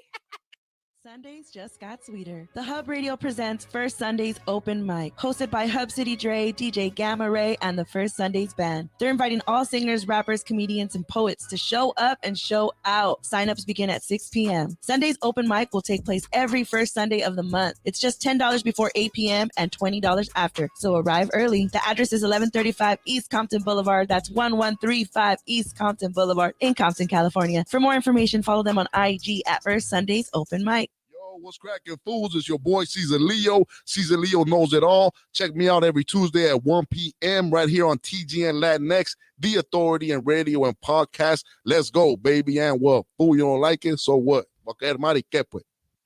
Sundays just got sweeter. The Hub Radio presents First Sundays Open Mic, hosted by Hub City Dre, DJ Gamma Ray, and the First Sundays Band. They're inviting all singers, rappers, comedians, and poets to show up and show out. Sign-ups begin at 6 p.m. Sundays Open Mic will take place every first Sunday of the month. It's just $10 before 8 p.m. and $20 after, so arrive early. The address is 1135 East Compton Boulevard. That's 1135 East Compton Boulevard in Compton, California. For more information, follow them on IG at First Sundays Open Mic. What's cracking, fools? It's your boy Caesar Leo. Caesar Leo knows it all. Check me out every Tuesday at 1 p.m. right here on TGN Latinx, the authority in radio and podcast. Let's go, baby. And well, fool, you don't like it? So what?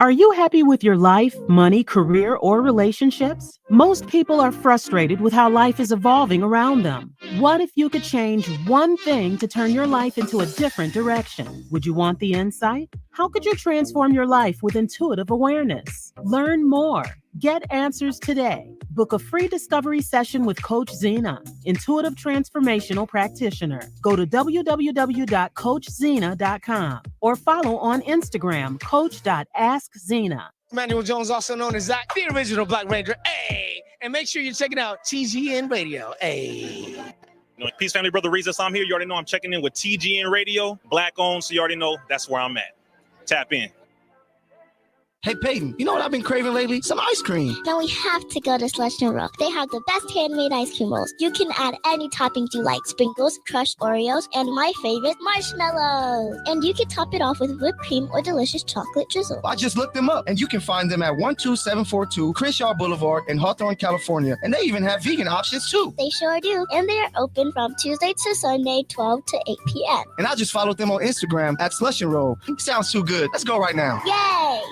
Are you happy with your life, money, career, or relationships? Most people are frustrated with how life is evolving around them. What if you could change one thing to turn your life into a different direction? Would you want the insight? How could you transform your life with intuitive awareness? Learn more. Get answers today. Book a free discovery session with Coach Zena, intuitive transformational practitioner. Go to www.coachzena.com or follow on Instagram, coach.askzena. Emmanuel Jones, also known as Zach, the original Black Ranger. Hey, and make sure you're checking out TGN Radio. Hey. Peace, family, brother Reza. I'm here. You already know I'm checking in with TGN Radio, Black owned. So you already know that's where I'm at. Tap in. Hey, Peyton, you know what I've been craving lately? Some ice cream. Then we have to go to Slush and Roll. They have the best handmade ice cream rolls. You can add any toppings you like. Sprinkles, crushed Oreos, and my favorite, marshmallows. And you can top it off with whipped cream or delicious chocolate drizzle. I just looked them up, and you can find them at 12742 Crenshaw Boulevard in Hawthorne, California. And they even have vegan options, too. They sure do. And they are open from Tuesday to Sunday, 12 to 8 p.m. And I just followed them on Instagram at Slush and Roll. Sounds too good. Let's go right now. Yay!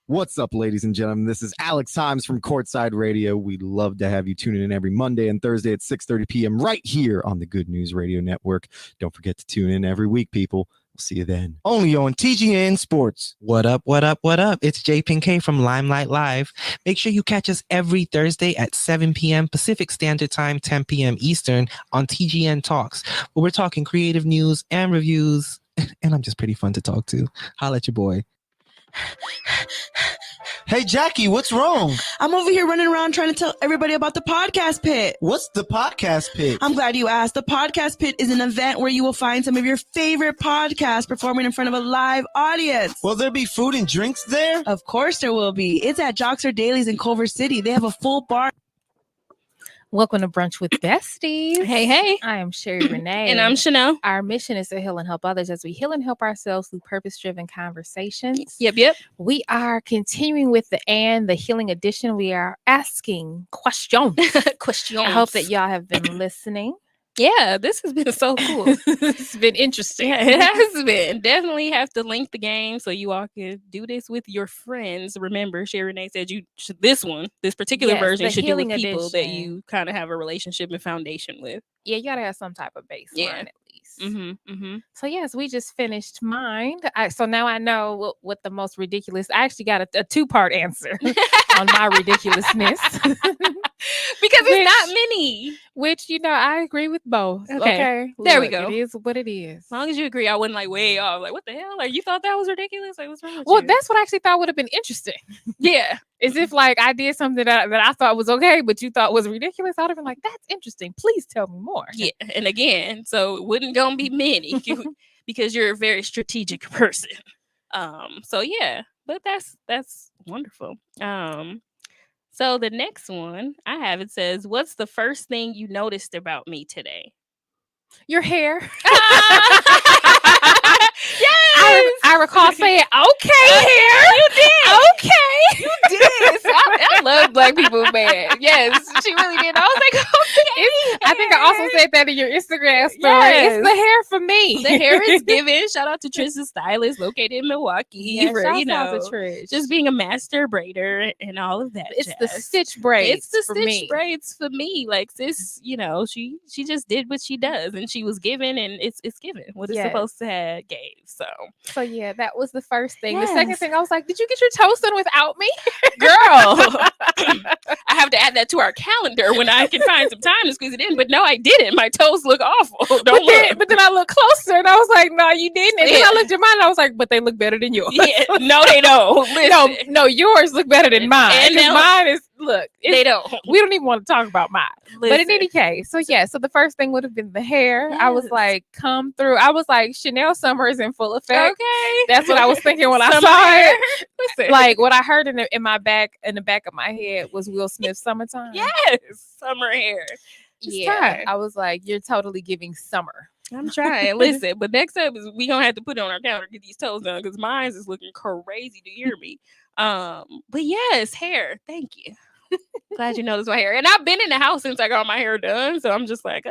What's up, ladies and gentlemen? This is Alex Himes from Courtside Radio. We'd love to have you tune in every Monday and Thursday at 6:30 p.m. right here on the Good News Radio Network. Don't forget to tune in every week, people. We'll see you then. Only on TGN Sports. What up, what up, what up? It's Jay Pinkay from Limelight Live. Make sure you catch us every Thursday at 7 p.m. Pacific Standard Time, 10 p.m. Eastern on TGN Talks, where we're talking creative news and reviews. And I'm just pretty fun to talk to. Holla at your boy. Hey, Jackie, what's wrong? I'm over here running around trying to tell everybody about the Podcast Pit. What's the Podcast Pit? I'm glad you asked. The Podcast Pit is an event where you will find some of your favorite podcasts performing in front of a live audience. Will there be food and drinks there? Of course there will be. It's at Joxer Dailies in Culver City. They have a full bar. Welcome to Brunch with Besties. Hey, hey. I am Sherry Renee. And I'm Chanel. Our mission is to heal and help others as we heal and help ourselves through purpose-driven conversations. Yep. We are continuing with the healing edition. We are asking questions. Questions. I hope that y'all have been listening. Yeah, this has been so cool. It's been interesting. Yeah, it has been. Definitely have to link the game so you all can do this with your friends. Remember, Renee said you should, this particular version should do with people that you kind of have a relationship and foundation with. Yeah, you gotta have some type of baseline at least. So yes, we just finished mine. So now I know what the most ridiculous. I actually got a 2-part answer on my ridiculousness because it's not many. Which I agree with both. Okay. There we go. It is what it is. As long as you agree, I wouldn't way off. Like, what the hell? Like, you thought that was ridiculous? Like, what's wrong with you? That's what I actually thought would have been interesting. Yeah. As if like I did something that I thought was okay, but you thought was ridiculous. I'd have been like, that's interesting. Please tell me more. Yeah. And again, so it wouldn't gonna be many because you're a very strategic person. So yeah, but that's wonderful. So the next one I have, it says, what's the first thing you noticed about me today? Your hair. Yes. I recall saying, okay, hair. You did. Okay. You did. I love black people, man. Yes, she really did. I was like, okay. I think I also said that in your Instagram story. Yes. It's the hair for me. The hair is given. Shout out to Trish's Stylist located in Milwaukee for, out to Trish. Just being a master braider and all of that. It's jazz. the stitch braids. It's the for stitch me. braids for me. Like this, she just did what she does and she was given and it's given what it's supposed to have gave. So yeah, that was the first thing. The second thing, I was like, did you get your toast done without me? Girl, I have to add that to our calendar when I can find some time to squeeze it in. But no, I didn't. My toes look awful. But then I looked closer and I was like, no, you didn't. And then I looked at mine and I was like, but they look better than yours. Yeah, no, they don't. No, yours look better than mine. And mine is they don't. We don't even want to talk about mine. But in any case, so the first thing would have been the hair. Yes. I was like, come through. I was like, Chanel summer is in full effect. Okay, that's what I was thinking when I saw it. Listen. Like what I heard in the back of my head was Will Smith's Summertime. Yes, summer hair. I was like, you're totally giving summer. I'm trying. Listen, but next up is we gonna have to put it on our calendar to get these toes done because mine is looking crazy. Do you hear me? But yes, hair. Thank you. Glad you noticed my hair. And I've been in the house since I got my hair done, so I'm just like,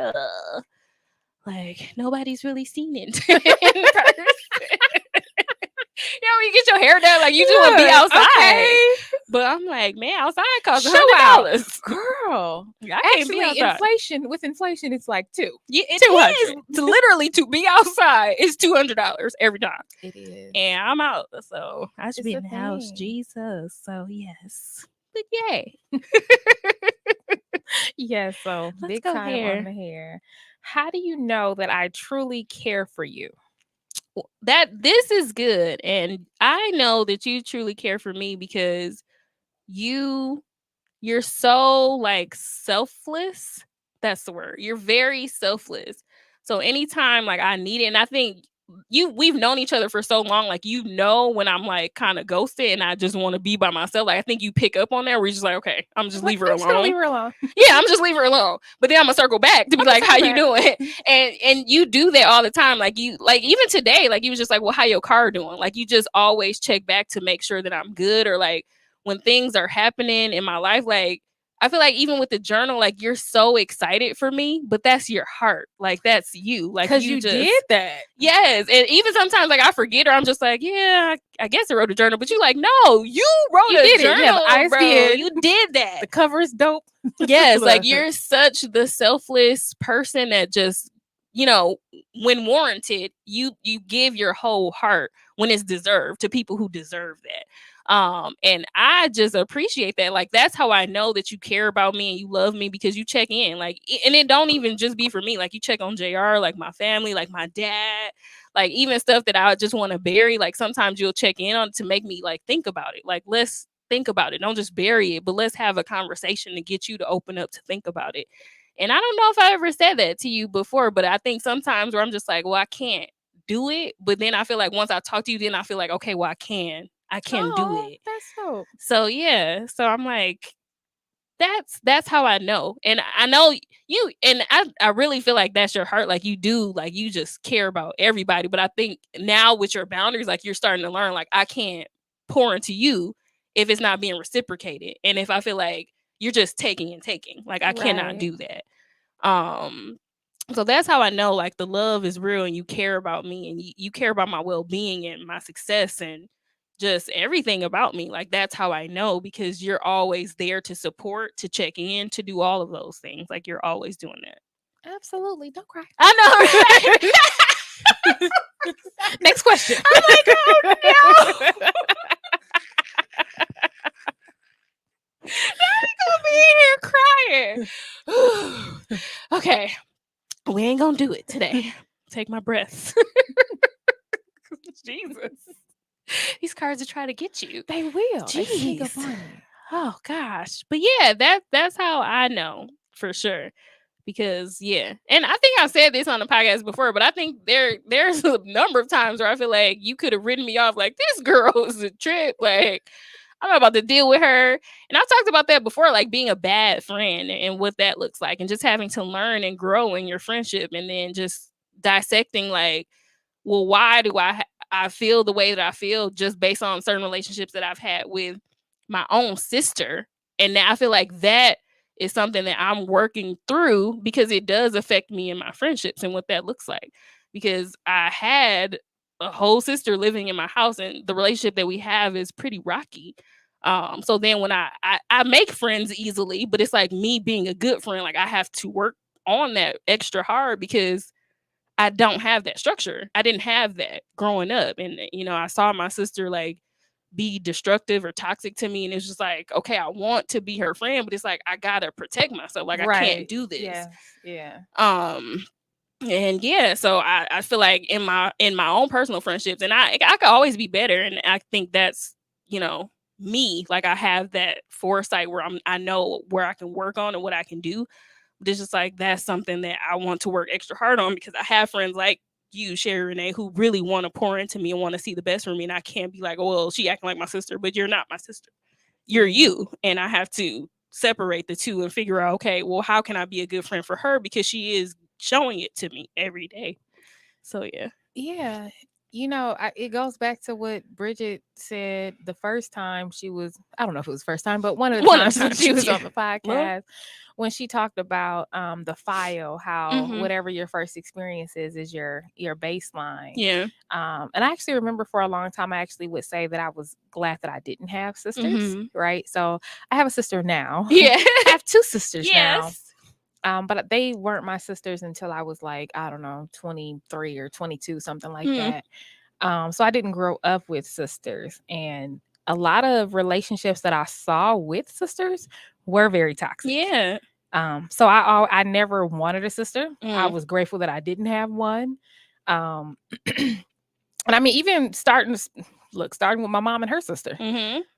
like nobody's really seen it in person. When you get your hair done, like you just want to be outside. Okay. But I'm like, man, outside costs $100. Girl. Actually, inflation, it's like $200. Yeah, it is. Literally to be outside is $200 every time. It is. And I'm out. So I should be in the house. Jesus. So yes. But yay. Yeah, so Let's big go time hair. on the hair. How do you know that I truly care for you? That this is good, and I know that you truly care for me because you're so like selfless. That's the word. You're very selfless. So anytime like I need it, and I think we've known each other for so long, like when I'm like kind of ghosted and I just want to be by myself. Like I think you pick up on that where you're just like, okay, I'm just leave her alone. Leave her alone. Yeah, I'm just leave her alone. But then I'm gonna circle back to be like, how you doing? And you do that all the time. Like even today, like you was just like, well, how your car doing? Like you just always check back to make sure that I'm good, or like when things are happening in my life, like I feel like even with the journal, like you're so excited for me, but that's your heart. Like that's you. Like because you did that. Yes. And even sometimes like I forget, or I'm just like, yeah, I guess I wrote a journal. But you like, no, you wrote a journal. Bro. You did that. The cover is dope. Yes. Like you're such the selfless person that just, when warranted, you give your whole heart when it's deserved to people who deserve that. And I just appreciate that. Like that's how I know that you care about me and you love me, because you check in, like, and it don't even just be for me. Like you check on JR, like my family, like my dad, like even stuff that I just want to bury. Like sometimes you'll check in on to make me like think about it. Like let's think about it. Don't just bury it, but let's have a conversation to get you to open up to think about it. And I don't know if I ever said that to you before, but I think sometimes where I'm just like, well, I can't do it. But then I feel like once I talk to you, then I feel like, okay, well, I can do it. That's dope. So yeah. So I'm like, that's how I know. And I know you, and I really feel like that's your heart. Like you do, like you just care about everybody. But I think now with your boundaries, like you're starting to learn, like I can't pour into you if it's not being reciprocated. And if I feel like you're just taking and taking, like I cannot do that. So that's how I know like the love is real and you care about me and you care about my well-being and my success and just everything about me. Like that's how I know, because you're always there to support, to check in, to do all of those things. Like you're always doing that. Absolutely. Don't cry. I know, right? Next question. I'm like, oh no. Now you gonna be in here crying. Okay. We ain't gonna do it today. Take my breath. Jesus. These cards are trying to get you. They will. They sneak up Jeez. on you. Oh gosh. But yeah, that's how I know for sure. Because yeah. And I think I've said this on the podcast before, but I think there's a number of times where I feel like you could have written me off like this girl is a trip. Like I'm not about to deal with her. And I've talked about that before, like being a bad friend and what that looks like and just having to learn and grow in your friendship and then just dissecting like, well, why do I feel the way that I feel just based on certain relationships that I've had with my own sister. And now I feel like that is something that I'm working through because it does affect me in my friendships and what that looks like. Because I had a whole sister living in my house and the relationship that we have is pretty rocky. So then when I make friends easily, but it's like me being a good friend, like I have to work on that extra hard because I don't have that structure. I didn't have that growing up. And, you know, I saw my sister like be destructive or toxic to me. And it's just like, okay, I want to be her friend, but it's like, I gotta protect myself. Like I can't do this. Yes. Yeah. And yeah, so I feel like in my own personal friendships, and I could always be better. And I think that's, you know, me. Like I have that foresight where I know where I can work on and what I can do. But it's just like that's something that I want to work extra hard on because I have friends like you, Sherry Renee, who really want to pour into me and want to see the best for me. And I can't be like, oh, well, she acting like my sister, but you're not my sister. You're you. And I have to separate the two and figure out, okay, well, how can I be a good friend for her? Because she is showing it to me every day. So yeah. Yeah. You know, it goes back to what Bridget said the first time she was, I don't know if it was the first time, but one of the times when she was on the podcast, when she talked about the file, how whatever your first experience is your baseline. Yeah. And I actually remember for a long time, I actually would say that I was glad that I didn't have sisters, right? So I have a sister now. Yeah. I have two sisters now. Yes. But they weren't my sisters until I was like, I don't know, 23 or 22, something like that. So I didn't grow up with sisters. And a lot of relationships that I saw with sisters were very toxic. Yeah. So I never wanted a sister. I was grateful that I didn't have one. And I mean, even starting with my mom and her sister,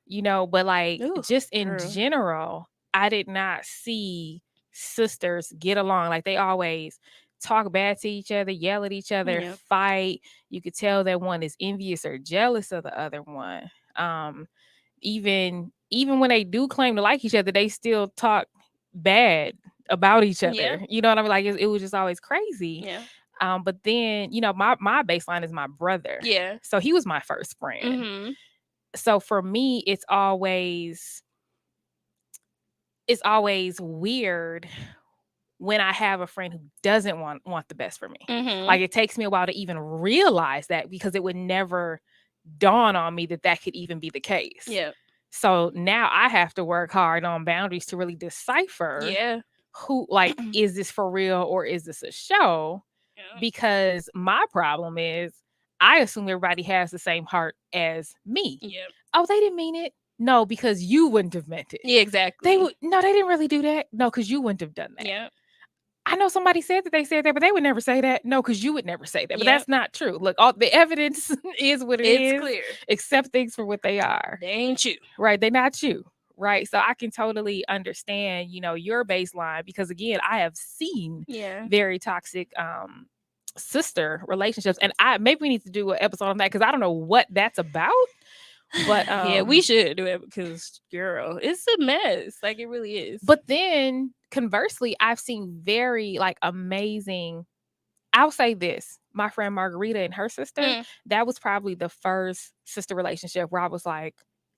you know, but like just in general, I did not see sisters get along. Like they always talk bad to each other, yell at each other, fight. You could tell that one is envious or jealous of the other one. Even when they do claim to like each other, they still talk bad about each other. You know what I mean? Like it was just always crazy. But then, you know, my baseline is my brother. Yeah. So he was my first friend. So for me, it's always weird when I have a friend who doesn't want the best for me. Like it takes me a while to even realize that because it would never dawn on me that could even be the case. Yeah. So now I have to work hard on boundaries to really decipher who, like, is this for real or is this a show? Because my problem is I assume everybody has the same heart as me. Oh, they didn't mean it. No, because you wouldn't have meant it. Yeah, exactly. They didn't really do that. No, because you wouldn't have done that. Yeah. I know somebody said that they said that, but they would never say that. No, because you would never say that. But that's not true. Look, all the evidence is what it's clear. Accept things for what they are. They ain't you. Right. They're not you. Right. So I can totally understand, you know, your baseline because again, I have seen very toxic sister relationships. And maybe we need to do an episode on that because I don't know what that's about. But yeah, we should do it because girl, it's a mess. Like it really is. But then conversely, I've seen very like amazing. I'll say this: my friend Margarita and her sister. That was probably the first sister relationship where I was like,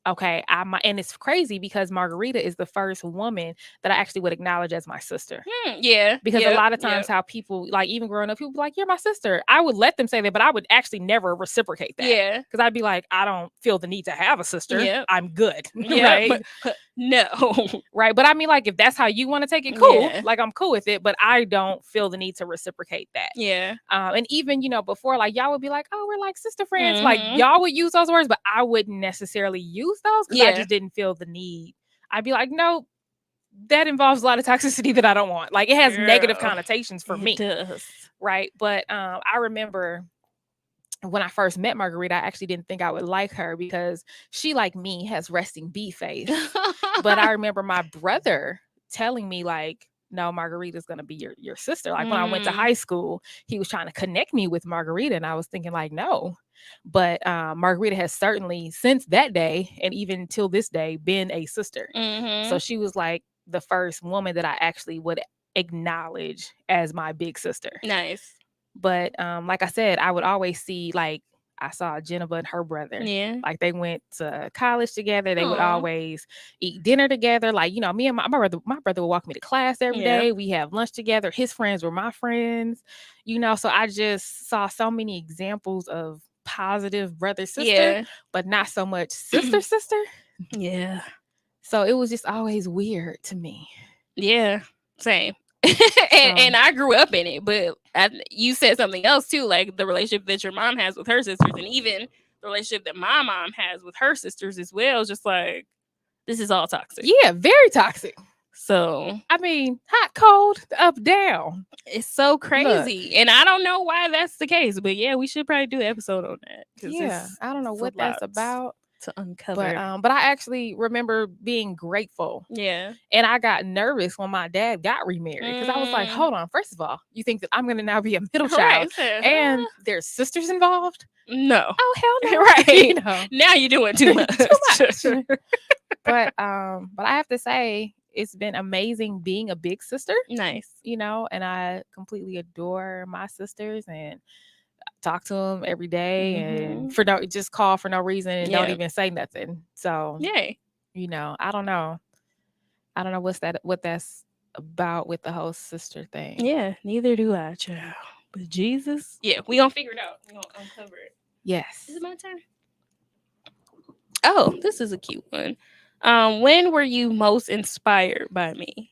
Okay, and it's crazy because Margarita is the first woman that I actually would acknowledge as my sister. Yeah. Because a lot of times how people, like even growing up, people be like, you're my sister. I would let them say that, but I would actually never reciprocate that. Yeah. Because I'd be like, I don't feel the need to have a sister. Yep. I'm good. Yeah. Right? But no. Right. But I mean, like, if that's how you want to take it, cool. Yeah. Like, I'm cool with it, but I don't feel the need to reciprocate that. Yeah. And even, before, like, y'all would be like, oh, we're like sister friends. Like, y'all would use those words, but I wouldn't necessarily use those because I just didn't feel the need. I'd be like, no, that involves a lot of toxicity that I don't want. Like, it has negative connotations for me. It does. Right. But I remember when I first met Margarita, I actually didn't think I would like her because she, like me, has resting bee face. But I remember my brother telling me, like, no, Margarita's going to be your sister. Like, when I went to high school, he was trying to connect me with Margarita. And I was thinking, like, no. But Margarita has certainly, since that day, and even till this day, been a sister. So she was, like, the first woman that I actually would acknowledge as my big sister. Nice. But like I said, I would always see, like, I saw Jennifer and her brother. Yeah. Like, they went to college together. They would always eat dinner together. Like, me and my brother would walk me to class every day. We have lunch together. His friends were my friends. So I just saw so many examples of positive brother sister, but not so much sister sister. Yeah. So it was just always weird to me. Yeah, same. and I grew up in it, but you said something else too, like the relationship that your mom has with her sisters, and even the relationship that my mom has with her sisters as well. Just like, this is all toxic. Yeah, very toxic. So I mean, hot, cold, up, down. It's so crazy. Look. And I don't know why that's the case, but yeah, we should probably do an episode on that. Yeah, I don't know what that's about to uncover. But I actually remember being grateful. Yeah. And I got nervous when my dad got remarried because I was like, hold on, first of all, you think that I'm going to now be a middle child and there's sisters involved? No. Oh, hell no. Right. Now you're doing too much. Too much. But I have to say, it's been amazing being a big sister. Nice. And I completely adore my sisters and talk to them every day and just call for no reason and don't even say nothing. So yay. I don't know what that's about with the whole sister thing. Yeah, neither do I, child. But Jesus, yeah, we gonna figure it out. We gonna uncover it. Yes. Is it my turn? Oh, this is a cute one. When were you most inspired by me?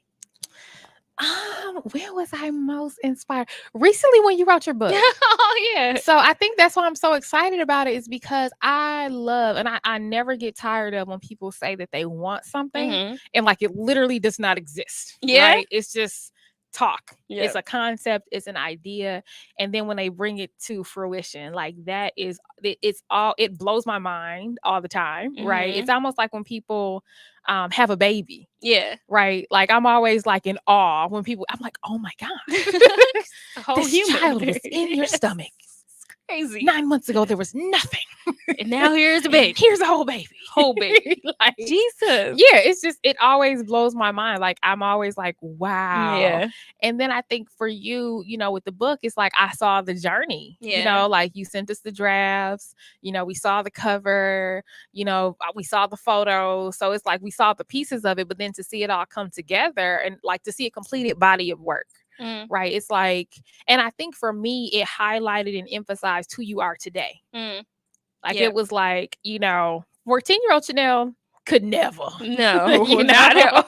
When was I most inspired? Recently, when you wrote your book. Oh, yeah. So I think that's why I'm so excited about it, is because I love, and I never get tired of when people say that they want something and like it literally does not exist. Yeah. Right? It's just talk. Yep. It's a concept, it's an idea. And then when they bring it to fruition, like that is, it blows my mind all the time. Right? It's almost like when people have a baby. Yeah. Right. Like I'm always like in awe when people, I'm like, oh my God. A whole this human. child was in your stomach. Crazy. 9 months ago, there was nothing. And now here's a baby. Here's a whole baby. Whole baby. Like, Jesus. Yeah, it's just, it always blows my mind. Like I'm always like, wow. Yeah. And then I think for you, with the book, it's like I saw the journey. Yeah. Like you sent us the drafts, we saw the cover, we saw the photos. So it's like we saw the pieces of it, but then to see it all come together and like to see a completed body of work. Right. It's like, and I think for me, it highlighted and emphasized who you are today. Like it was like, 14-year-old Chanel could never. No, not at all.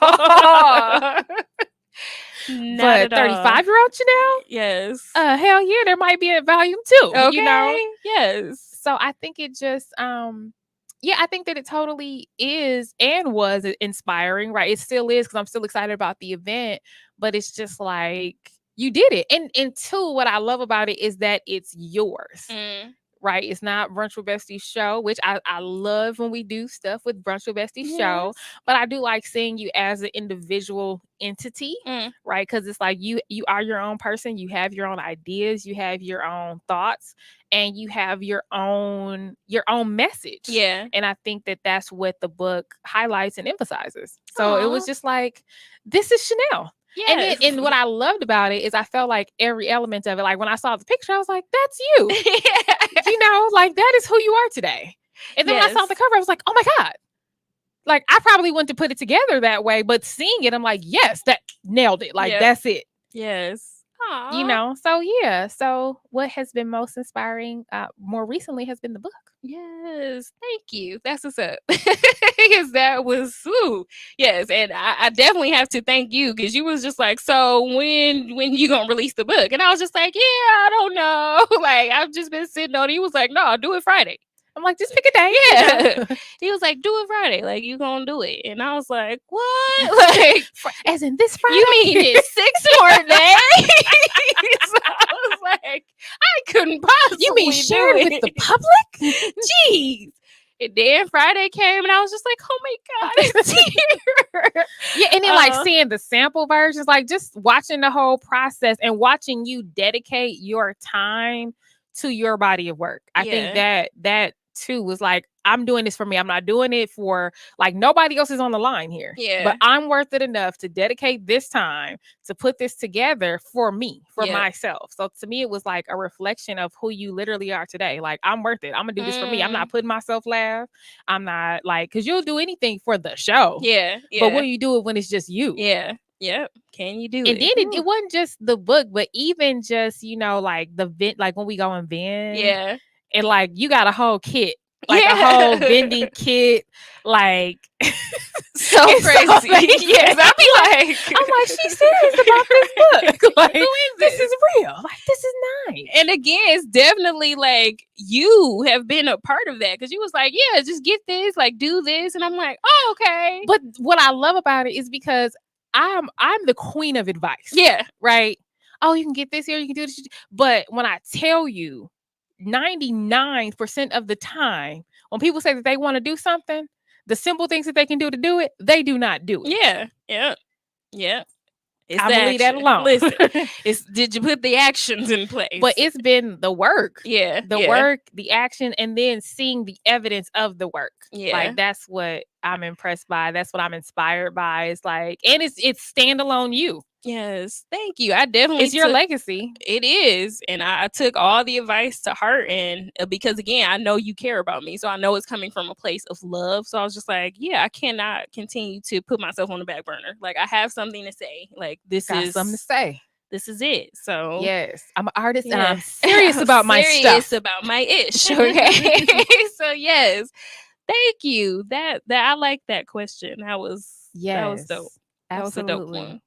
But 35-year-old Chanel? Yes. Hell yeah, there might be a volume 2. Okay. Yes. So I think it just I think that it totally is and was inspiring, right? It still is because I'm still excited about the event, but it's just like you did it. And two, what I love about it is that it's yours. Right? It's not Brunch with Besties show, which I love when we do stuff with Brunch with Besties show, but I do like seeing you as an individual entity, right? Because it's like you are your own person, you have your own ideas, you have your own thoughts, and you have your own message. Yeah. And I think that that's what the book highlights and emphasizes. So it was just like, this is Chanel. Yes. And what I loved about it is I felt like every element of it, like when I saw the picture, I was like, that's you. Like that is who you are today. And then when I saw the cover, I was like, oh my God, Like, I probably wouldn't have put it together that way, but seeing it, I'm like, yes, that nailed it. Like, that's it. Yes. Aww. You know, so yeah. So what has been most inspiring more recently has been the book. Yes, thank you. That's what's up. Because that was yes, and I definitely have to thank you because you was just like, so when you gonna release the book? And I was just like, yeah, I don't know. Like, I've just been sitting on it. He was like, no, I'll do it Friday. I'm like, just pick a day. Yeah. He was like, do it Friday. Like, you gonna do it. And I was like, what? Like, as in this Friday? You mean it's 6 more days? So I was like, I couldn't possibly You mean share it with the public? Jeez. And then Friday came and I was just like, oh my God, it's here. Yeah, and then like seeing the sample versions, like just watching the whole process and watching you dedicate your time to your body of work. I think that too was like, I'm doing this for me. I'm not doing it for like nobody else is on the line here. Yeah. But I'm worth it enough to dedicate this time to put this together for me, for myself. So to me, it was like a reflection of who you literally are today. Like, I'm worth it. I'm gonna do this for me. I'm not putting myself last. I'm not like, because you'll do anything for the show. Yeah. But will you do it when it's just you? Yeah. Yep. Can you do it? And then it wasn't just the book, but even just, you know, like the vent, like when we go and vend. Yeah. And like you got a whole kit. Like a whole vending kit, like so crazy. Yes, I'll be like, I'm like, she's serious about this book. Like, this is real. Like, this is nice. And again, it's definitely like you have been a part of that because you was like, yeah, just get this, like, do this, and I'm like, oh, okay. But what I love about it is because I'm the queen of advice. Yeah, right. Oh, you can get this here, you can do this. But when I tell you, 99% of the time, when people say that they want to do something, the simple things that they can do to do it, they do not do it. Yeah. It's I believe that alone. Listen, did you put the actions in place? But it's been the work. Yeah. The work, the action, and then seeing the evidence of the work. Yeah. Like, that's what I'm impressed by. That's what I'm inspired by. It's like, and it's standalone you. Yes, thank you. I definitely it's your legacy. It is, and I took all the advice to heart, and because again, I know you care about me, so I know it's coming from a place of love. So I was just like, yeah, I cannot continue to put myself on the back burner. Like, I have something to say. Like, this is something to say. This is it. So yes, I'm an artist, and I'm serious about my stuff. Serious about my ish. Okay, so yes, thank you. That I like that question. That was dope. Absolutely. That was a dope one.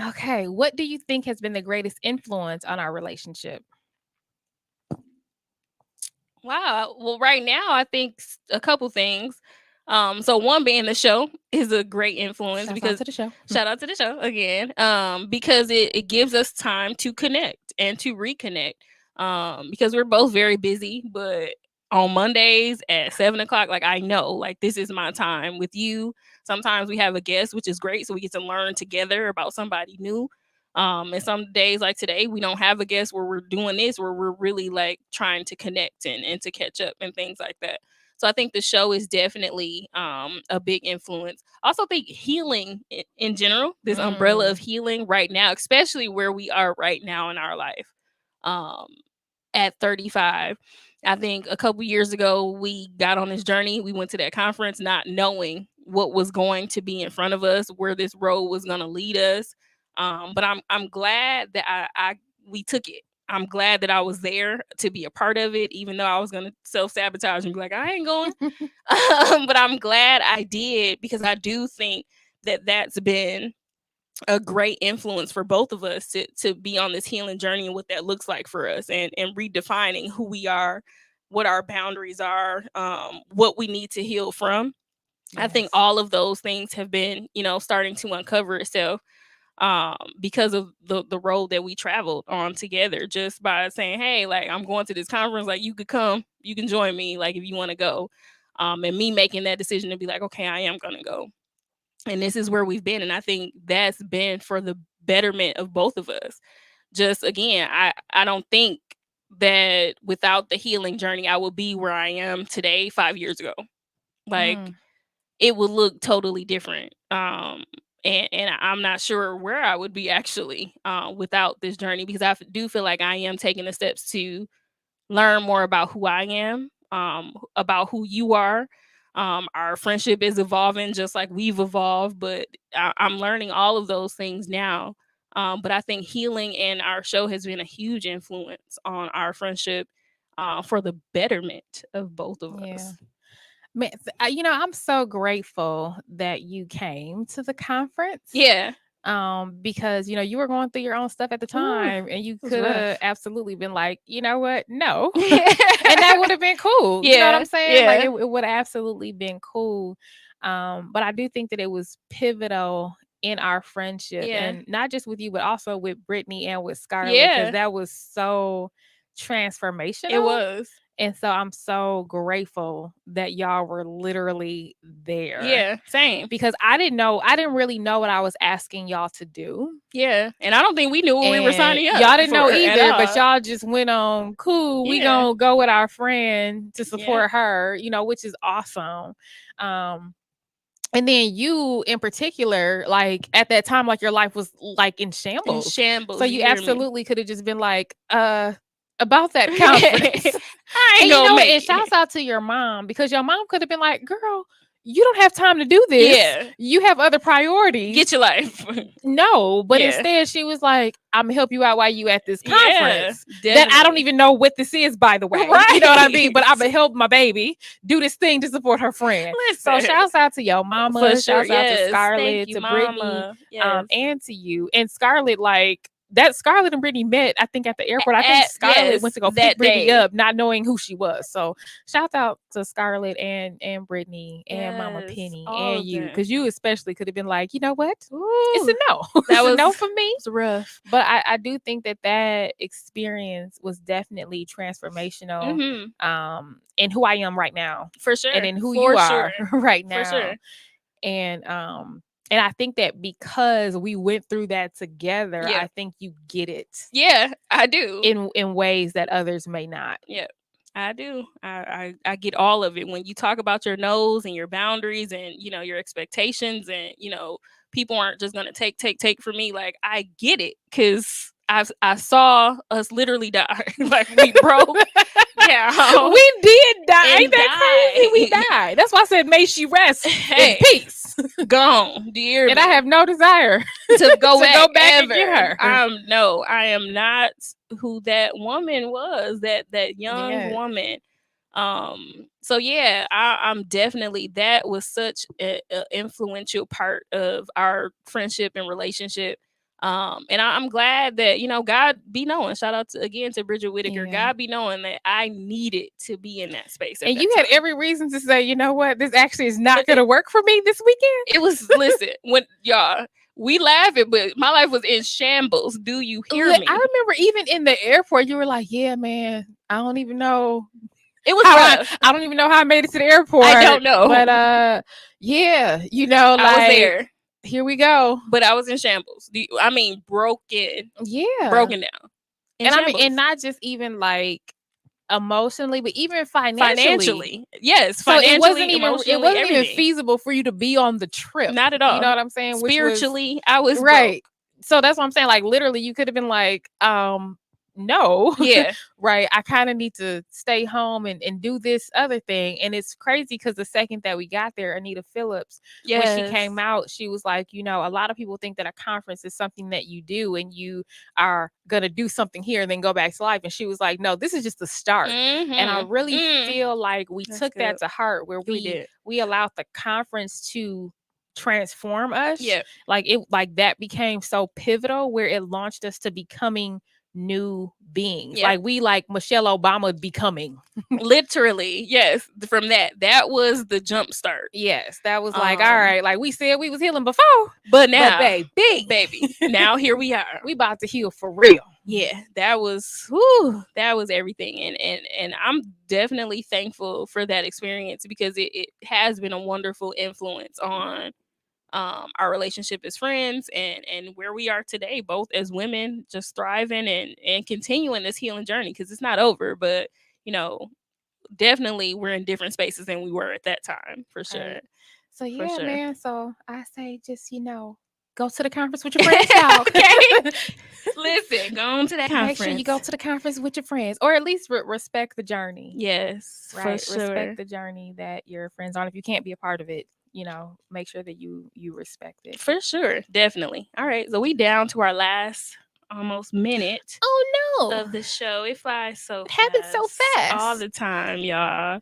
Okay, what do you think has been the greatest influence on our relationship? Wow. Well, right now, I think a couple things. So one being the show is a great influence because shout out to the show again. Because it gives us time to connect and to reconnect. Because we're both very busy, but on Mondays at 7:00, like, I know, like, this is my time with you. Sometimes we have a guest, which is great, so we get to learn together about somebody new. And some days like today, we don't have a guest where we're doing this, where we're really like trying to connect and to catch up and things like that. So I think the show is definitely a big influence. I also think healing in general, this umbrella of healing right now, especially where we are right now in our life. At 35, I think a couple years ago, we got on this journey. We went to that conference not knowing what was going to be in front of us, where this road was going to lead us. But I'm glad that we took it. I'm glad that I was there to be a part of it, even though I was going to self-sabotage and be like, I ain't going. But I'm glad I did, because I do think that that's been a great influence for both of us to be on this healing journey and what that looks like for us, and redefining who we are, what our boundaries are, what we need to heal from. Yes. I think all of those things have been, starting to uncover itself because of the road that we traveled on together, just by saying, hey, like, I'm going to this conference, like, you could come, you can join me, like, if you want to go, and me making that decision to be like, okay, I am going to go. And this is where we've been. And I think that's been for the betterment of both of us. Just, again, I don't think that without the healing journey, I would be where I am today 5 years ago. Like, it would look totally different. And I'm not sure where I would be actually without this journey, because I do feel like I am taking the steps to learn more about who I am, about who you are, Our friendship is evolving just like we've evolved, but I'm learning all of those things now. But I think healing and our show has been a huge influence on our friendship for the betterment of both of us. Man, I'm so grateful that you came to the conference. Yeah. Because you were going through your own stuff at the time, and you could have absolutely been like, you know what, no, and that would have been cool. You know what I'm saying? Yeah. Like it would have absolutely been cool. But I do think that it was pivotal in our friendship, and not just with you, but also with Brittany and with Scarlett, because that was so transformational. It was. And so I'm so grateful that y'all were literally there. Yeah, same. Because I didn't really know what I was asking y'all to do. Yeah. And I don't think we knew what we were signing up. Y'all didn't know either, but y'all just went on, cool, we gonna go with our friend to support her, which is awesome. And then you in particular, like at that time, like your life was like in shambles. So you absolutely could have just been like, about that conference. I ain't gonna make it. And shouts out to your mom, because your mom could have been like, girl, you don't have time to do this. Yeah. You have other priorities. Get your life. No, but instead she was like, I'm gonna help you out while you at this conference. Yeah, that I don't even know what this is, by the way. Right. You know what I mean? But I'm gonna help my baby do this thing to support her friend. Listen. So shouts out to your mama. For sure. Shouts out to Scarlett, Thank you, to Mama. Brittany, and to you. And Scarlett, like, that Scarlett and Brittany met, I think, at the airport. I think Scarlett went to go pick Brittany up, not knowing who she was. So shout out to Scarlett and Brittany and Mama Penny and you, because you especially could have been like, you know what? It's a no. That was a no for me. It's rough. But I do think that experience was definitely transformational. In who I am right now. For sure. And in who you are right now. For sure. And I think that because we went through that together, Yeah. I think you get it. Yeah, I do. In ways that others may not. Yeah, I do. I get all of it. When you talk about your no's and your boundaries and, your expectations, and, people aren't just going to take from me. Like, I get it, because I saw us literally die. Like, we broke down. We did die. And Ain't that crazy? We died. That's why I said, may she rest in peace. Gone, dear. And I have no desire to go back and get her. I am not who that woman was, that young woman. So yeah, I'm definitely, that was such an influential part of our friendship and relationship. And I'm glad that, God be knowing, shout out again to Bridget Whitaker. God be knowing that I needed to be in that space. And you had every reason to say, you know what, this actually is not going to work for me this weekend. It was, listen, when y'all, we laugh it, but my life was in shambles. Do you hear me? I remember even in the airport, you were like, yeah, man, I don't even know. It was rough. I don't even know how I made it to the airport. I don't know. But yeah, I was there. Here we go. But I was in shambles. Broken. Yeah. Broken down. And not just even like emotionally, but even financially. Yes. So Financially, it wasn't even feasible for you to be on the trip. Not at all. You know what I'm saying? Spiritually, I was right. broke. So that's what I'm saying. Like, literally, you could have been like, no. Yeah. Right. I kind of need to stay home and do this other thing. And it's crazy because the second that we got there, Anita Phillips, when she came out, she was like, a lot of people think that a conference is something that you do and you are going to do something here and then go back to life. And she was like, no, this is just the start. Mm-hmm. And I really feel like we That's took good. that to heart, where we allowed the conference to transform us. Yeah. Like that became so pivotal, where it launched us to becoming new beings. Yeah. Like we like Michelle Obama becoming. Literally, yes. From that was the jump start. Yes, that was like, all right, like we said we was healing before, but now, baby, now here we are. We about to heal for real. Yeah, that was everything, and I'm definitely thankful for that experience, because it has been a wonderful influence on our relationship as friends and where we are today, both as women, just thriving and continuing this healing journey, because it's not over, but definitely we're in different spaces than we were at that time, for sure. Right. So yeah, man. So I say just go to the conference with your friends, y'all. Okay. Listen, go on to that conference. Make sure you go to the conference with your friends, or at least respect the journey. Yes, right. for sure. Respect the journey that your friends on. If you can't be a part of it, make sure that you respect it. For sure, definitely. All right, so we down to our last almost minute. Oh no! Of the show, it flies so it happens so fast all the time, y'all.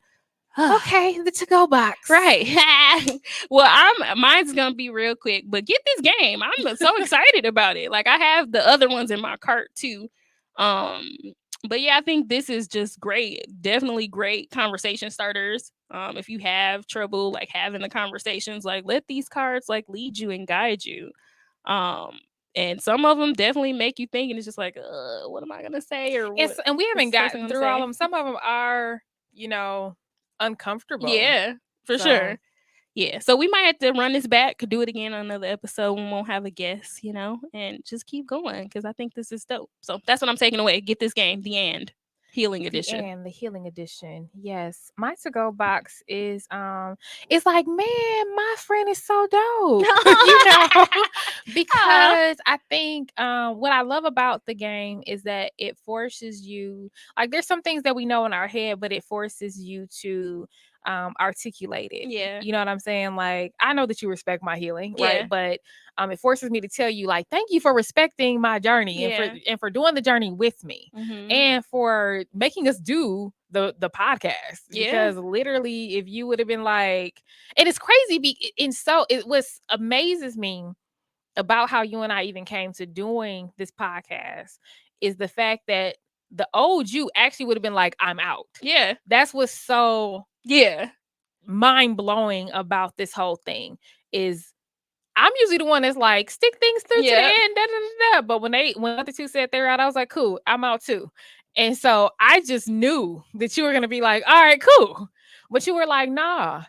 Okay, the to-go box. Right. Well, mine's gonna be real quick, but get this game. I'm so excited about it. Like I have the other ones in my cart too. But yeah, I think this is just great. Definitely great conversation starters. If you have trouble like having the conversations, like let these cards like lead you and guide you. And some of them definitely make you think, and it's just like, what am I gonna say? And we haven't gotten through all of them. Some of them are, uncomfortable. Yeah, for sure. Yeah, so we might have to run this back, do it again on another episode. We won't have a guest, and just keep going because I think this is dope. So that's what I'm taking away. Get this game, The End. Healing edition. The healing edition. Yes. My to-go box is it's like, man, my friend is so dope. Because I think what I love about the game is that it forces you, like there's some things that we know in our head, but it forces you to articulate it. Yeah. You know what I'm saying? Like, I know that you respect my healing, Yeah. right? But it forces me to tell you, like, thank you for respecting my journey and for doing the journey with me and for making us do the podcast. Because literally, if you would have been like, and it's crazy, it was amazes me about how you and I even came to doing this podcast is the fact that the old you actually would have been like, I'm out. Yeah. That's what's so mind-blowing about this whole thing is I'm usually the one that's like, stick things through to the end, But when the other two said they're out, I was like, cool, I'm out too. And so I just knew that you were gonna be like, all right, cool. But you were like, nah,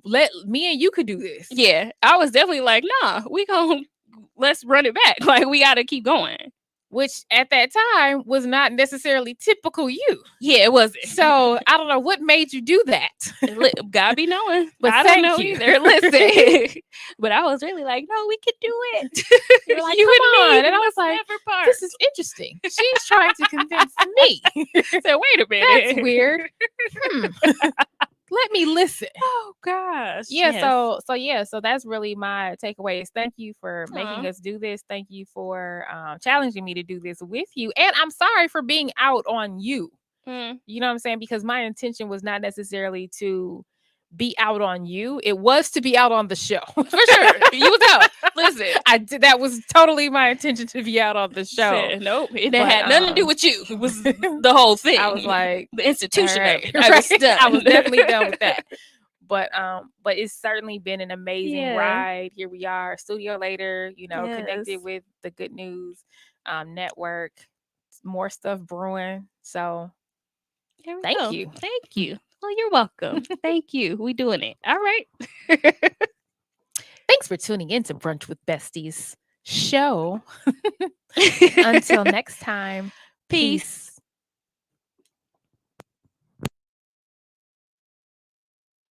let me and you could do this. Yeah. I was definitely like, nah, let's run it back. Like we gotta keep going. Which at that time was not necessarily typical you. Yeah, it wasn't. So I don't know what made you do that. God be knowing. But I don't know either. Listen. But I was really like, no, we could do it. You're like, you come and on. me. And I was like, this is interesting. She's trying to convince me. So wait a minute. That's weird. Let me listen. Oh gosh. Yeah. Yes. So that's really my takeaways. Thank you for making us do this. Thank you for challenging me to do this with you. And I'm sorry for being out on you. You know what I'm saying? Because my intention was not necessarily to be out on you. It was to be out on the show. For sure. You was out. Listen. That was totally my intention to be out on the show. Nope. It had nothing to do with you. It was the whole thing. I was like, the institution right, of it. I was done. I was definitely done with that. But it's certainly been an amazing ride. Here we are, studio later, connected with the Good News Network. More stuff brewing. So thank you. Thank you. Well, you're welcome. Thank you. We doing it. All right. Thanks for tuning in to Brunch with Besties show. Until next time, peace.